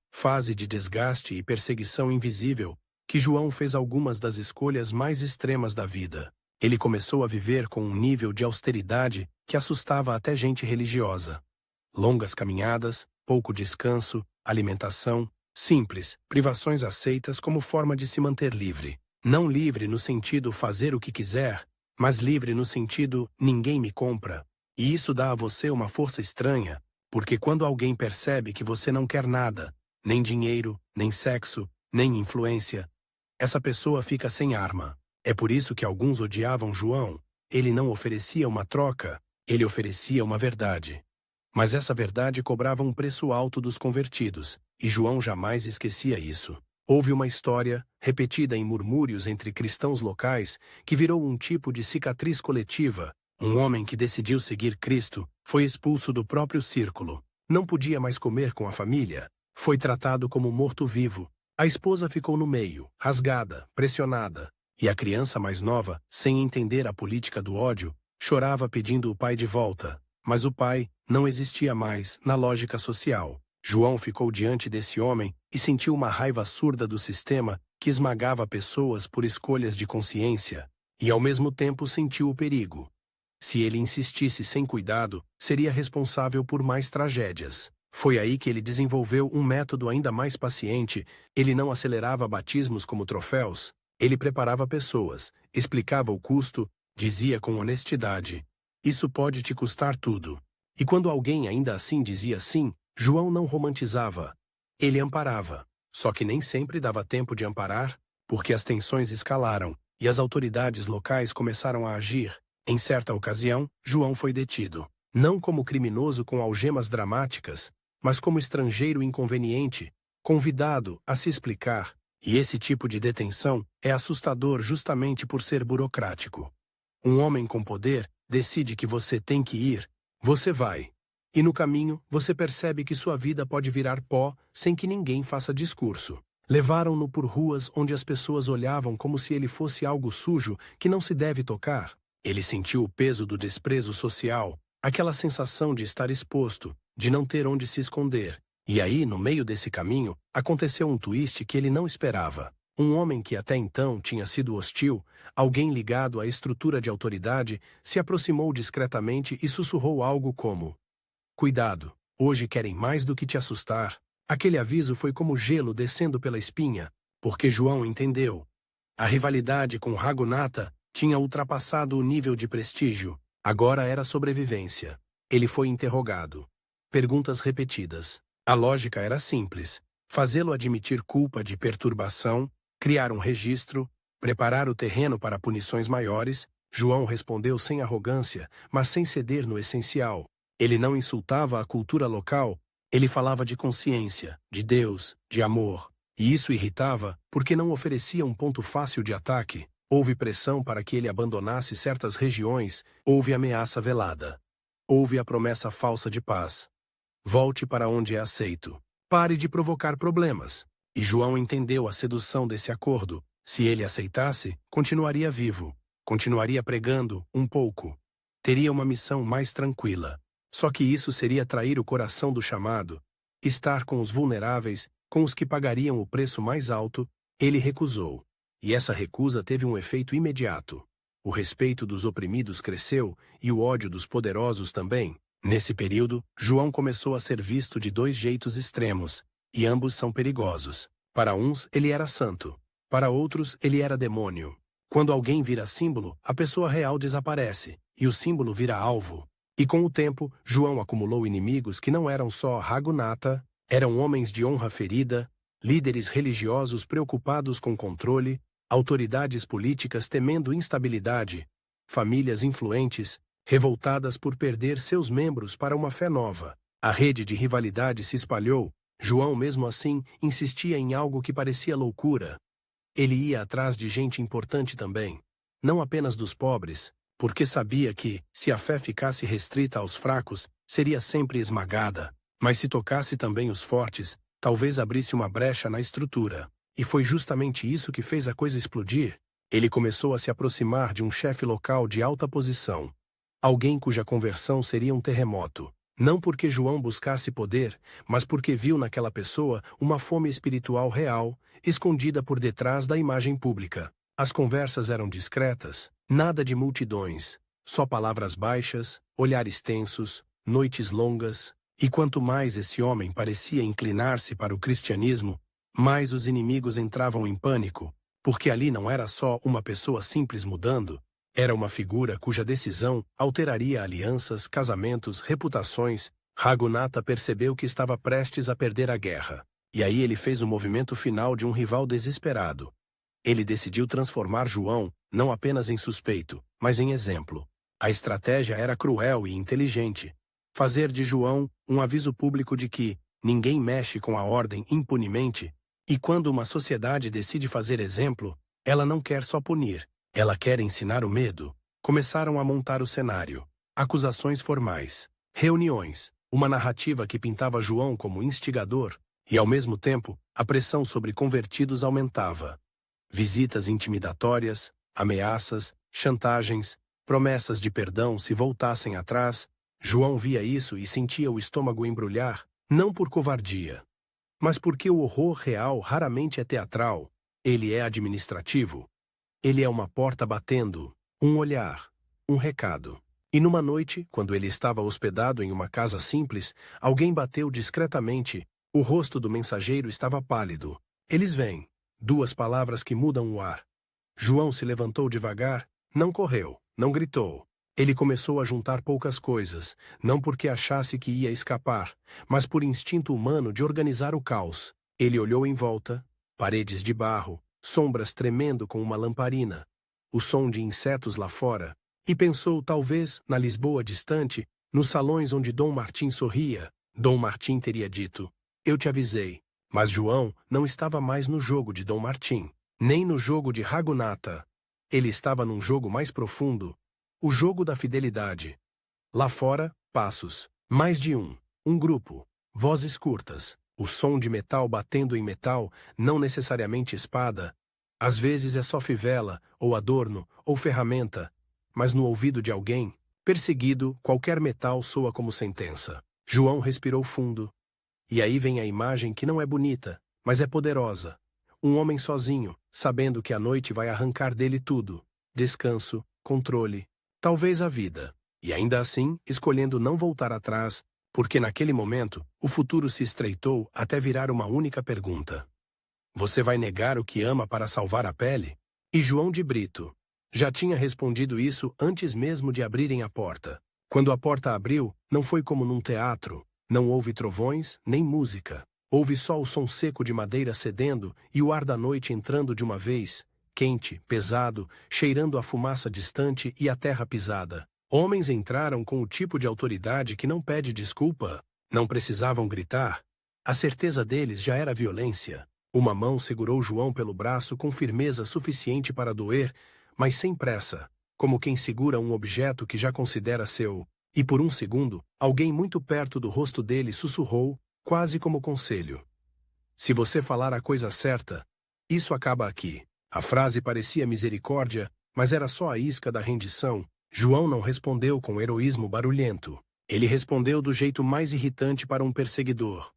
de desgaste e perseguição invisível, que João fez algumas das escolhas mais extremas da vida. Ele começou a viver com um nível de austeridade que assustava até gente religiosa. Longas caminhadas, pouco descanso, alimentação, simples, privações aceitas como forma de se manter livre. Não livre no sentido fazer o que quiser, mas livre no sentido ninguém me compra. E isso dá a você uma força estranha, porque quando alguém percebe que você não quer nada, nem dinheiro, nem sexo, nem influência, essa pessoa fica sem arma. É por isso que alguns odiavam João. Ele não oferecia uma troca, ele oferecia uma verdade. Mas essa verdade cobrava um preço alto dos convertidos, e João jamais esquecia isso. Houve uma história, repetida em murmúrios entre cristãos locais, que virou um tipo de cicatriz coletiva. Um homem que decidiu seguir Cristo foi expulso do próprio círculo. Não podia mais comer com a família. Foi tratado como morto-vivo. A esposa ficou no meio, rasgada, pressionada. E a criança mais nova, sem entender a política do ódio, chorava pedindo o pai de volta. Mas o pai não existia mais na lógica social. João ficou diante desse homem e sentiu uma raiva surda do sistema que esmagava pessoas por escolhas de consciência. E ao mesmo tempo sentiu o perigo. Se ele insistisse sem cuidado, seria responsável por mais tragédias. Foi aí que ele desenvolveu um método ainda mais paciente. Ele não acelerava batismos como troféus. Ele preparava pessoas, explicava o custo, dizia com honestidade: "Isso pode te custar tudo." E quando alguém ainda assim dizia sim, João não romantizava. Ele amparava. Só que nem sempre dava tempo de amparar, porque as tensões escalaram e as autoridades locais começaram a agir. Em certa ocasião, João foi detido. Não como criminoso com algemas dramáticas, mas como estrangeiro inconveniente, convidado a se explicar. E esse tipo de detenção é assustador justamente por ser burocrático. Um homem com poder decide que você tem que ir, você vai. E no caminho, você percebe que sua vida pode virar pó sem que ninguém faça discurso. Levaram-no por ruas onde as pessoas olhavam como se ele fosse algo sujo que não se deve tocar. Ele sentiu o peso do desprezo social, aquela sensação de estar exposto, de não ter onde se esconder. E aí, no meio desse caminho, aconteceu um twist que ele não esperava. Um homem que até então tinha sido hostil, alguém ligado à estrutura de autoridade, se aproximou discretamente e sussurrou algo como: "Cuidado, hoje querem mais do que te assustar." Aquele aviso foi como gelo descendo pela espinha, porque João entendeu. A rivalidade com Ragunata tinha ultrapassado o nível de prestígio. Agora era sobrevivência. Ele foi interrogado. Perguntas repetidas. A lógica era simples: fazê-lo admitir culpa de perturbação, criar um registro, preparar o terreno para punições maiores. João respondeu sem arrogância, mas sem ceder no essencial. Ele não insultava a cultura local, ele falava de consciência, de Deus, de amor. E isso irritava, porque não oferecia um ponto fácil de ataque. Houve pressão para que ele abandonasse certas regiões, houve ameaça velada. Houve a promessa falsa de paz. Volte para onde é aceito. Pare de provocar problemas. E João entendeu a sedução desse acordo. Se ele aceitasse, continuaria vivo. Continuaria pregando, um pouco. Teria uma missão mais tranquila. Só que isso seria trair o coração do chamado. Estar com os vulneráveis, com os que pagariam o preço mais alto. Ele recusou. E essa recusa teve um efeito imediato. O respeito dos oprimidos cresceu e o ódio dos poderosos também. Nesse período, João começou a ser visto de dois jeitos extremos, e ambos são perigosos. Para uns, ele era santo. Para outros, ele era demônio. Quando alguém vira símbolo, a pessoa real desaparece, e o símbolo vira alvo. E com o tempo, João acumulou inimigos que não eram só Ragunata, eram homens de honra ferida, líderes religiosos preocupados com controle, autoridades políticas temendo instabilidade, famílias influentes, revoltadas por perder seus membros para uma fé nova. A rede de rivalidade se espalhou. João, mesmo assim, insistia em algo que parecia loucura. Ele ia atrás de gente importante também, não apenas dos pobres, porque sabia que, se a fé ficasse restrita aos fracos, seria sempre esmagada. Mas se tocasse também os fortes, talvez abrisse uma brecha na estrutura. E foi justamente isso que fez a coisa explodir. Ele começou a se aproximar de um chefe local de alta posição. Alguém cuja conversão seria um terremoto. Não porque João buscasse poder, mas porque viu naquela pessoa uma fome espiritual real, escondida por detrás da imagem pública. As conversas eram discretas, nada de multidões, só palavras baixas, olhares tensos, noites longas. E quanto mais esse homem parecia inclinar-se para o cristianismo, mais os inimigos entravam em pânico, porque ali não era só uma pessoa simples mudando, era uma figura cuja decisão alteraria alianças, casamentos, reputações. Ragunata percebeu que estava prestes a perder a guerra. E aí ele fez o movimento final de um rival desesperado. Ele decidiu transformar João, não apenas em suspeito, mas em exemplo. A estratégia era cruel e inteligente. Fazer de João um aviso público de que ninguém mexe com a ordem impunemente, E quando uma sociedade decide fazer exemplo, ela não quer só punir, ela quer ensinar o medo. Começaram a montar o cenário. Acusações formais, reuniões, uma narrativa que pintava João como instigador, e ao mesmo tempo, a pressão sobre convertidos aumentava. Visitas intimidatórias, ameaças, chantagens, promessas de perdão se voltassem atrás. João via isso e sentia o estômago embrulhar, não por covardia, mas porque o horror real raramente é teatral, ele é administrativo. Ele é uma porta batendo, um olhar, um recado. E numa noite, quando ele estava hospedado em uma casa simples, alguém bateu discretamente. O rosto do mensageiro estava pálido. Eles vêm. 2 palavras que mudam o ar. João se levantou devagar, não correu, não gritou. Ele começou a juntar poucas coisas, não porque achasse que ia escapar, mas por instinto humano de organizar o caos. Ele olhou em volta, paredes de barro, sombras tremendo com uma lamparina, o som de insetos lá fora, e pensou talvez, na Lisboa distante, nos salões onde Dom Martim sorria. Dom Martim teria dito, eu te avisei. Mas João não estava mais no jogo de Dom Martim, nem no jogo de Ragunata. Ele estava num jogo mais profundo, o jogo da fidelidade. Lá fora, passos, mais de um grupo, vozes curtas, o som de metal batendo em metal, não necessariamente espada. Às vezes é só fivela, ou adorno, ou ferramenta, mas no ouvido de alguém, perseguido, qualquer metal soa como sentença. João respirou fundo. E aí vem a imagem que não é bonita, mas é poderosa. Um homem sozinho, sabendo que a noite vai arrancar dele tudo. Descanso, controle, talvez a vida. E ainda assim, escolhendo não voltar atrás, porque naquele momento, o futuro se estreitou até virar uma única pergunta. Você vai negar o que ama para salvar a pele? E João de Brito já tinha respondido isso antes mesmo de abrirem a porta. Quando a porta abriu, não foi como num teatro. Não houve trovões, nem música. Houve só o som seco de madeira cedendo e o ar da noite entrando de uma vez, quente, pesado, cheirando a fumaça distante e a terra pisada. Homens entraram com o tipo de autoridade que não pede desculpa. Não precisavam gritar. A certeza deles já era violência. Uma mão segurou João pelo braço com firmeza suficiente para doer, mas sem pressa, como quem segura um objeto que já considera seu. E por um segundo, alguém muito perto do rosto dele sussurrou, quase como conselho. Se você falar a coisa certa, isso acaba aqui. A frase parecia misericórdia, mas era só a isca da rendição. João não respondeu com heroísmo barulhento. Ele respondeu do jeito mais irritante para um perseguidor.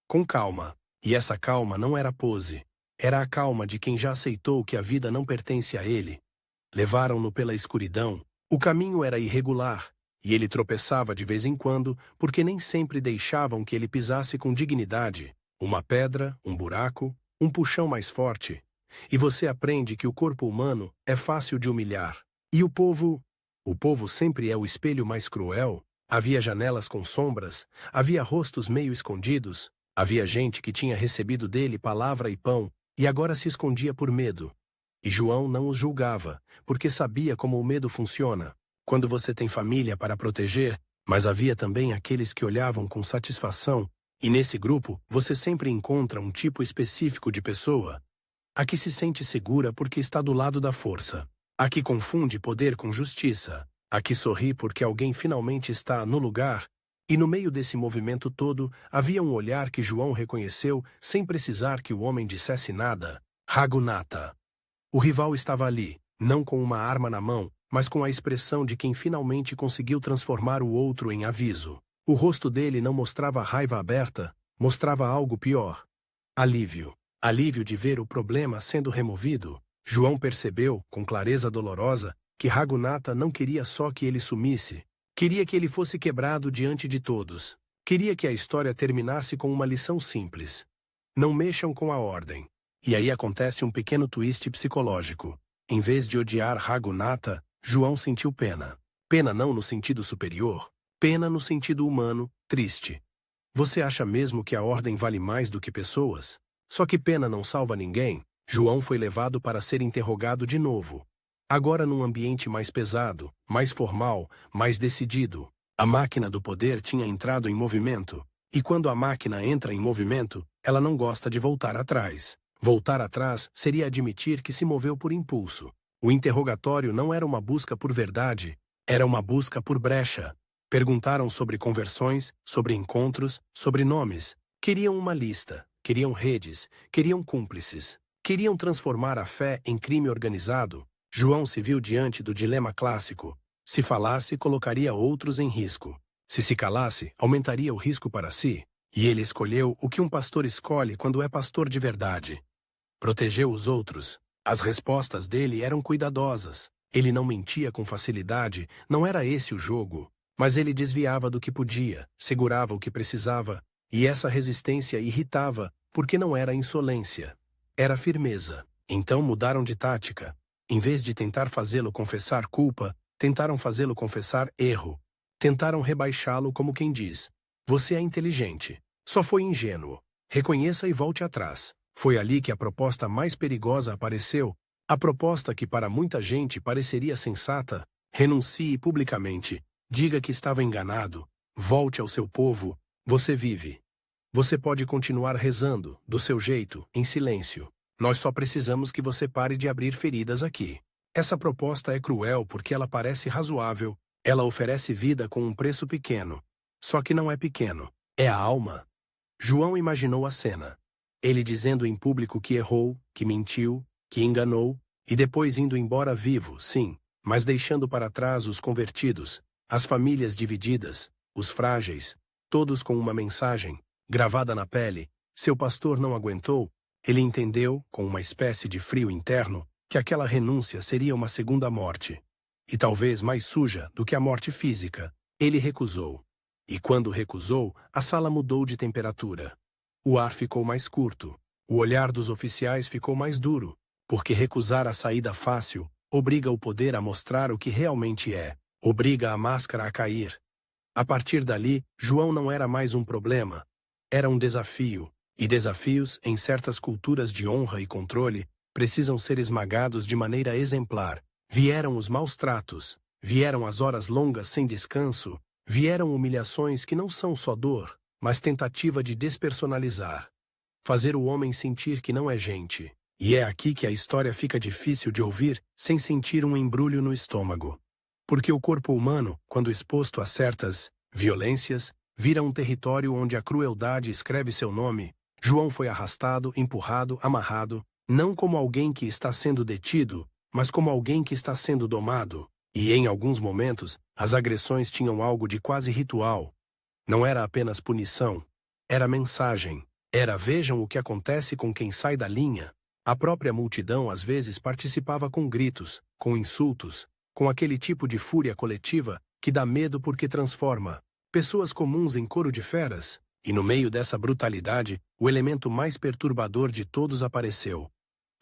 Com calma. E essa calma não era pose. Era a calma de quem já aceitou que a vida não pertence a ele. Levaram-no pela escuridão. O caminho era irregular. E ele tropeçava de vez em quando, porque nem sempre deixavam que ele pisasse com dignidade. Uma pedra, um buraco, um puxão mais forte. E você aprende que o corpo humano é fácil de humilhar. E o povo sempre é o espelho mais cruel. Havia janelas com sombras, havia rostos meio escondidos, havia gente que tinha recebido dele palavra e pão, e agora se escondia por medo. E João não os julgava, porque sabia como o medo funciona. Quando você tem família para proteger, mas havia também aqueles que olhavam com satisfação, e nesse grupo você sempre encontra um tipo específico de pessoa. A que se sente segura porque está do lado da força. A que confunde poder com justiça. A que sorri porque alguém finalmente está no lugar. E no meio desse movimento todo, havia um olhar que João reconheceu sem precisar que o homem dissesse nada. Ragunata. O rival estava ali, não com uma arma na mão, mas com a expressão de quem finalmente conseguiu transformar o outro em aviso. O rosto dele não mostrava raiva aberta, mostrava algo pior. Alívio. Alívio de ver o problema sendo removido. João percebeu, com clareza dolorosa, que Ragunata não queria só que ele sumisse. Queria que ele fosse quebrado diante de todos. Queria que a história terminasse com uma lição simples. Não mexam com a ordem. E aí acontece um pequeno twist psicológico. Em vez de odiar Ragunata, João sentiu pena. Pena não no sentido superior, pena no sentido humano, triste. Você acha mesmo que a ordem vale mais do que pessoas? Só que pena não salva ninguém. João foi levado para ser interrogado de novo. Agora num ambiente mais pesado, mais formal, mais decidido. A máquina do poder tinha entrado em movimento. E quando a máquina entra em movimento, ela não gosta de voltar atrás. Voltar atrás seria admitir que se moveu por impulso. O interrogatório não era uma busca por verdade, era uma busca por brecha. Perguntaram sobre conversões, sobre encontros, sobre nomes. Queriam uma lista, queriam redes, queriam cúmplices. Queriam transformar a fé em crime organizado. João se viu diante do dilema clássico. Se falasse, colocaria outros em risco. Se calasse, aumentaria o risco para si. E ele escolheu o que um pastor escolhe quando é pastor de verdade. Protegeu os outros. As respostas dele eram cuidadosas. Ele não mentia com facilidade, não era esse o jogo. Mas ele desviava do que podia, segurava o que precisava. E essa resistência irritava, porque não era insolência. Era firmeza. Então mudaram de tática. Em vez de tentar fazê-lo confessar culpa, tentaram fazê-lo confessar erro. Tentaram rebaixá-lo como quem diz: você é inteligente, só foi ingênuo. Reconheça e volte atrás. Foi ali que a proposta mais perigosa apareceu, a proposta que para muita gente pareceria sensata: renuncie publicamente, diga que estava enganado, volte ao seu povo, você vive. Você pode continuar rezando, do seu jeito, em silêncio. Nós só precisamos que você pare de abrir feridas aqui. Essa proposta é cruel porque ela parece razoável, ela oferece vida com um preço pequeno. Só que não é pequeno, é a alma. João imaginou a cena. Ele dizendo em público que errou, que mentiu, que enganou, e depois indo embora vivo, sim, mas deixando para trás os convertidos, as famílias divididas, os frágeis, todos com uma mensagem, gravada na pele. Seu pastor não aguentou, ele entendeu, com uma espécie de frio interno, que aquela renúncia seria uma segunda morte. E talvez mais suja do que a morte física. Ele recusou. E quando recusou, a sala mudou de temperatura. O ar ficou mais curto. O olhar dos oficiais ficou mais duro, porque recusar a saída fácil obriga o poder a mostrar o que realmente é, obriga a máscara a cair. A partir dali, João não era mais um problema, era um desafio, e desafios, em certas culturas de honra e controle, precisam ser esmagados de maneira exemplar. Vieram os maus tratos, vieram as horas longas sem descanso, vieram humilhações que não são só dor, mas tentativa de despersonalizar. Fazer o homem sentir que não é gente. E é aqui que a história fica difícil de ouvir sem sentir um embrulho no estômago. Porque o corpo humano, quando exposto a certas violências, vira um território onde a crueldade escreve seu nome. João foi arrastado, empurrado, amarrado, não como alguém que está sendo detido, mas como alguém que está sendo domado. E em alguns momentos, as agressões tinham algo de quase ritual. Não era apenas punição, era mensagem. Era: vejam o que acontece com quem sai da linha. A própria multidão às vezes participava com gritos, com insultos, com aquele tipo de fúria coletiva que dá medo porque transforma pessoas comuns em coro de feras. E no meio dessa brutalidade, o elemento mais perturbador de todos apareceu.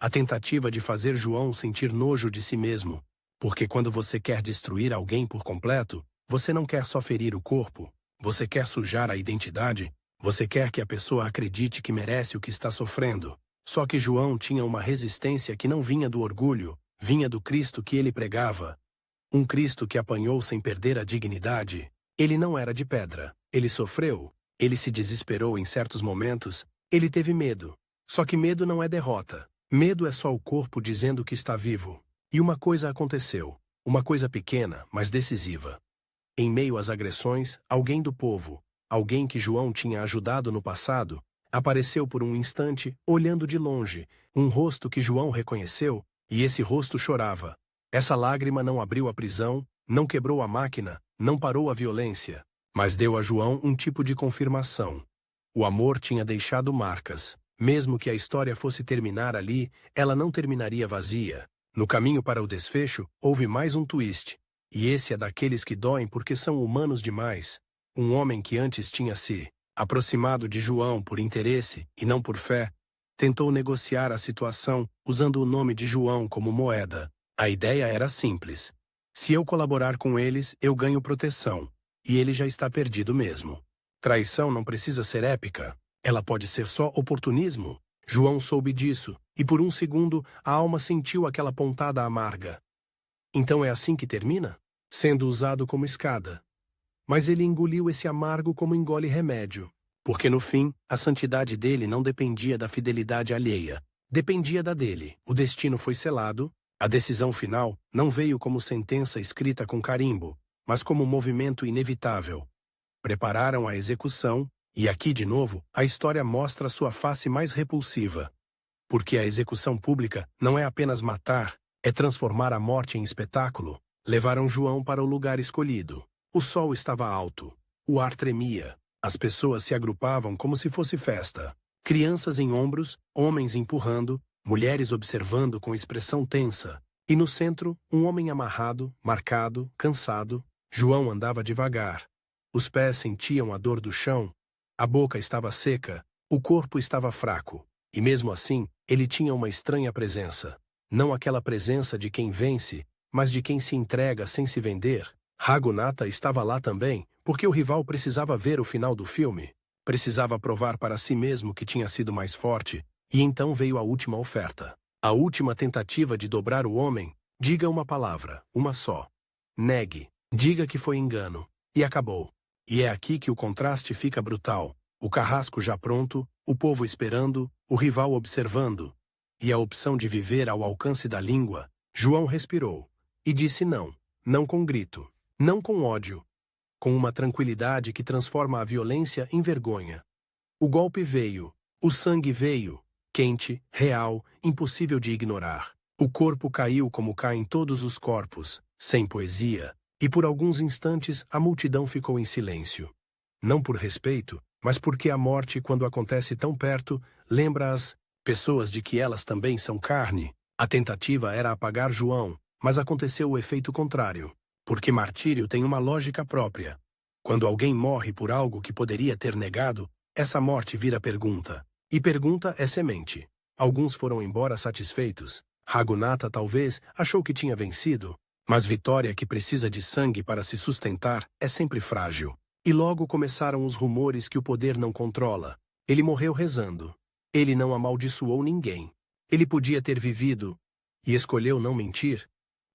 A tentativa de fazer João sentir nojo de si mesmo. Porque quando você quer destruir alguém por completo, você não quer só ferir o corpo, você quer sujar a identidade, você quer que a pessoa acredite que merece o que está sofrendo. Só que João tinha uma resistência que não vinha do orgulho, vinha do Cristo que ele pregava. Um Cristo que apanhou sem perder a dignidade. Ele não era de pedra, ele sofreu, ele se desesperou em certos momentos, ele teve medo. Só que medo não é derrota. Medo é só o corpo dizendo que está vivo. E uma coisa aconteceu, uma coisa pequena, mas decisiva. Em meio às agressões, alguém do povo, alguém que João tinha ajudado no passado, apareceu por um instante, olhando de longe, um rosto que João reconheceu, e esse rosto chorava. Essa lágrima não abriu a prisão, não quebrou a máquina, não parou a violência, mas deu a João um tipo de confirmação. O amor tinha deixado marcas. Mesmo que a história fosse terminar ali, ela não terminaria vazia. No caminho para o desfecho, houve mais um twist. E esse é daqueles que doem porque são humanos demais. Um homem que antes tinha se aproximado de João por interesse e não por fé, tentou negociar a situação usando o nome de João como moeda. A ideia era simples. Se eu colaborar com eles, eu ganho proteção. E ele já está perdido mesmo. Traição não precisa ser épica. Ela pode ser só oportunismo. João soube disso, e por um segundo a alma sentiu aquela pontada amarga. Então é assim que termina? Sendo usado como escada. Mas ele engoliu esse amargo como engole remédio. Porque no fim, a santidade dele não dependia da fidelidade alheia. Dependia da dele. O destino foi selado. A decisão final não veio como sentença escrita com carimbo, mas como movimento inevitável. Prepararam a execução, e aqui, de novo, a história mostra sua face mais repulsiva. Porque a execução pública não é apenas matar, é transformar a morte em espetáculo. Levaram João para o lugar escolhido. O sol estava alto. O ar tremia. As pessoas se agrupavam como se fosse festa. Crianças em ombros, homens empurrando, mulheres observando com expressão tensa. E no centro, um homem amarrado, marcado, cansado. João andava devagar. Os pés sentiam a dor do chão. A boca estava seca. O corpo estava fraco. E mesmo assim, ele tinha uma estranha presença. Não aquela presença de quem vence, mas de quem se entrega sem se vender. Raghunatha estava lá também, porque o rival precisava ver o final do filme. Precisava provar para si mesmo que tinha sido mais forte, e então veio a última oferta. A última tentativa de dobrar o homem. Diga uma palavra, uma só. Negue. Diga que foi engano. E acabou. E é aqui que o contraste fica brutal. O carrasco já pronto, o povo esperando, o rival observando. E a opção de viver ao alcance da língua. João respirou. E disse não. Não com grito. Não com ódio. Com uma tranquilidade que transforma a violência em vergonha. O golpe veio. O sangue veio. Quente, real, impossível de ignorar. O corpo caiu como caem todos os corpos, sem poesia. E por alguns instantes a multidão ficou em silêncio. Não por respeito, mas porque a morte, quando acontece tão perto, lembra as pessoas de que elas também são carne. A tentativa era apagar João, mas aconteceu o efeito contrário. Porque martírio tem uma lógica própria. Quando alguém morre por algo que poderia ter negado, essa morte vira pergunta. E pergunta é semente. Alguns foram embora satisfeitos. Raghunatha talvez achou que tinha vencido. Mas vitória que precisa de sangue para se sustentar é sempre frágil. E logo começaram os rumores que o poder não controla. Ele morreu rezando. Ele não amaldiçoou ninguém. Ele podia ter vivido e escolheu não mentir.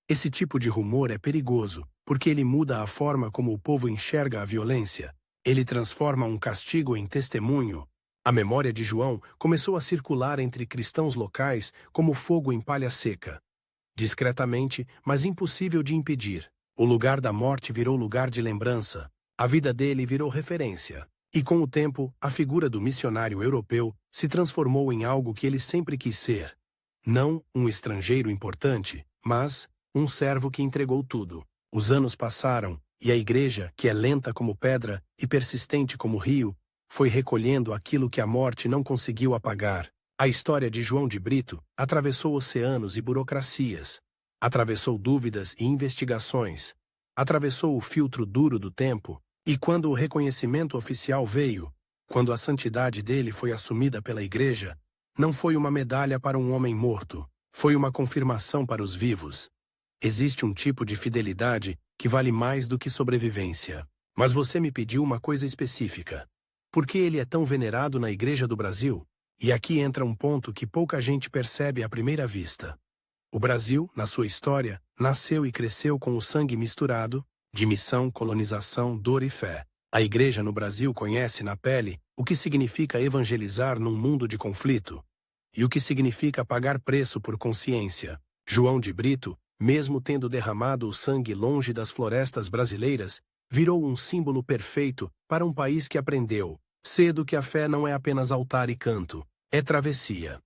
Esse tipo de rumor é perigoso, porque ele muda a forma como o povo enxerga a violência. Ele transforma um castigo em testemunho. A memória de João começou a circular entre cristãos locais como fogo em palha seca. Discretamente, mas impossível de impedir. O lugar da morte virou lugar de lembrança. A vida dele virou referência. E com o tempo, a figura do missionário europeu se transformou em algo que ele sempre quis ser. Não um estrangeiro importante, mas um servo que entregou tudo. Os anos passaram, e a igreja, que é lenta como pedra e persistente como rio, foi recolhendo aquilo que a morte não conseguiu apagar. A história de João de Brito atravessou oceanos e burocracias, atravessou dúvidas e investigações, atravessou o filtro duro do tempo, e quando o reconhecimento oficial veio, quando a santidade dele foi assumida pela igreja, não foi uma medalha para um homem morto, foi uma confirmação para os vivos. Existe um tipo de fidelidade que vale mais do que sobrevivência. Mas você me pediu uma coisa específica. Por que ele é tão venerado na Igreja do Brasil? E aqui entra um ponto que pouca gente percebe à primeira vista. O Brasil, na sua história, nasceu e cresceu com o sangue misturado, de missão, colonização, dor e fé. A Igreja no Brasil conhece na pele o que significa evangelizar num mundo de conflito e o que significa pagar preço por consciência. João de Brito, mesmo tendo derramado o sangue longe das florestas brasileiras, virou um símbolo perfeito para um país que aprendeu cedo que a fé não é apenas altar e canto, é travessia.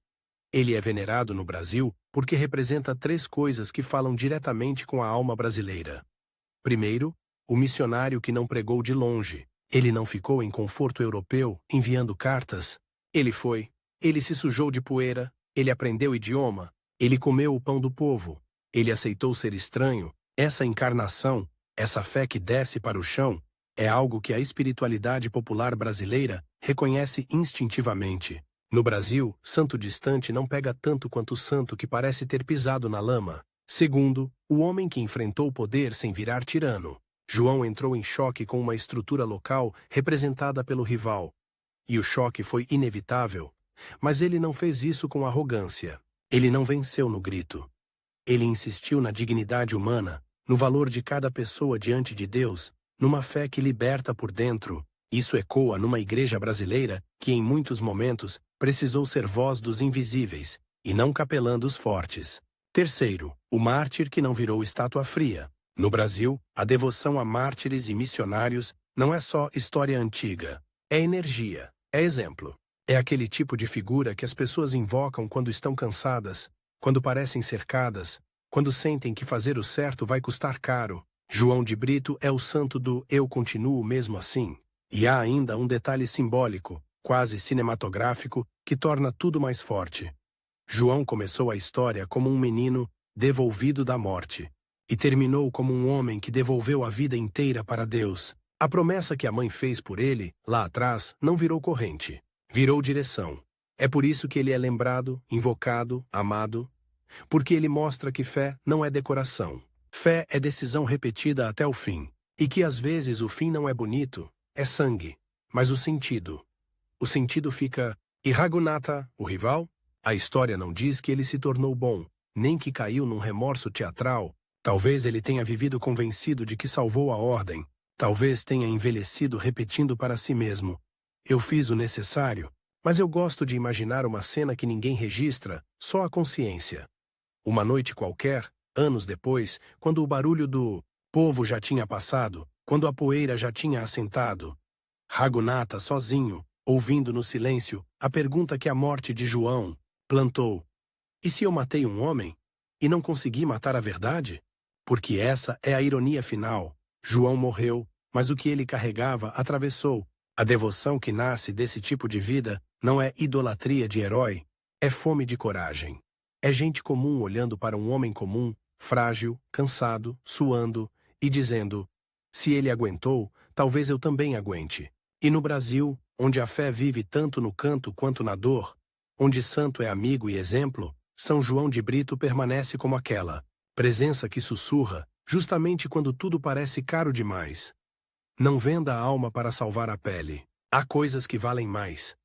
Ele é venerado no Brasil porque representa 3 coisas que falam diretamente com a alma brasileira. Primeiro, o missionário que não pregou de longe. Ele não ficou em conforto europeu, enviando cartas. Ele se sujou de poeira, ele aprendeu o idioma, ele comeu o pão do povo, ele aceitou ser estranho. Essa encarnação, essa fé que desce para o chão, é algo que a espiritualidade popular brasileira reconhece instintivamente. No Brasil, santo distante não pega tanto quanto o santo que parece ter pisado na lama. Segundo, o homem que enfrentou o poder sem virar tirano. João entrou em choque com uma estrutura local representada pelo rival. E o choque foi inevitável. Mas ele não fez isso com arrogância. Ele não venceu no grito. Ele insistiu na dignidade humana, no valor de cada pessoa diante de Deus, numa fé que liberta por dentro Isso ecoa numa igreja brasileira que, em muitos momentos, precisou ser voz dos invisíveis, e não capelã dos fortes. Terceiro, o mártir que não virou estátua fria. No Brasil, a devoção a mártires e missionários não é só história antiga. É energia, é exemplo. É aquele tipo de figura que as pessoas invocam quando estão cansadas, quando parecem cercadas, quando sentem que fazer o certo vai custar caro. João de Brito é o santo do "eu continuo mesmo assim". E há ainda um detalhe simbólico, quase cinematográfico, que torna tudo mais forte. João começou a história como um menino devolvido da morte, e terminou como um homem que devolveu a vida inteira para Deus. A promessa que a mãe fez por ele, lá atrás, não virou corrente, virou direção. É por isso que ele é lembrado, invocado, amado, porque ele mostra que fé não é decoração. Fé é decisão repetida até o fim, e que às vezes o fim não é bonito, é sangue, mas o sentido fica. E Raghunatha, o rival? A história não diz que ele se tornou bom, nem que caiu num remorso teatral. Talvez ele tenha vivido convencido de que salvou a ordem. Talvez tenha envelhecido repetindo para si mesmo: eu fiz o necessário. Mas eu gosto de imaginar uma cena que ninguém registra, só a consciência. Uma noite qualquer, anos depois, quando o barulho do povo já tinha passado, quando a poeira já tinha assentado, Raghunatha sozinho, ouvindo no silêncio a pergunta que a morte de João plantou: e se eu matei um homem e não consegui matar a verdade? Porque essa é a ironia final. João morreu, mas o que ele carregava atravessou. A devoção que nasce desse tipo de vida não é idolatria de herói, é fome de coragem. É gente comum olhando para um homem comum, frágil, cansado, suando, e dizendo: se ele aguentou, talvez eu também aguente. E no Brasil, onde a fé vive tanto no canto quanto na dor, onde santo é amigo e exemplo, São João de Brito permanece como aquela presença que sussurra, justamente quando tudo parece caro demais. Não venda a alma para salvar a pele. Há coisas que valem mais.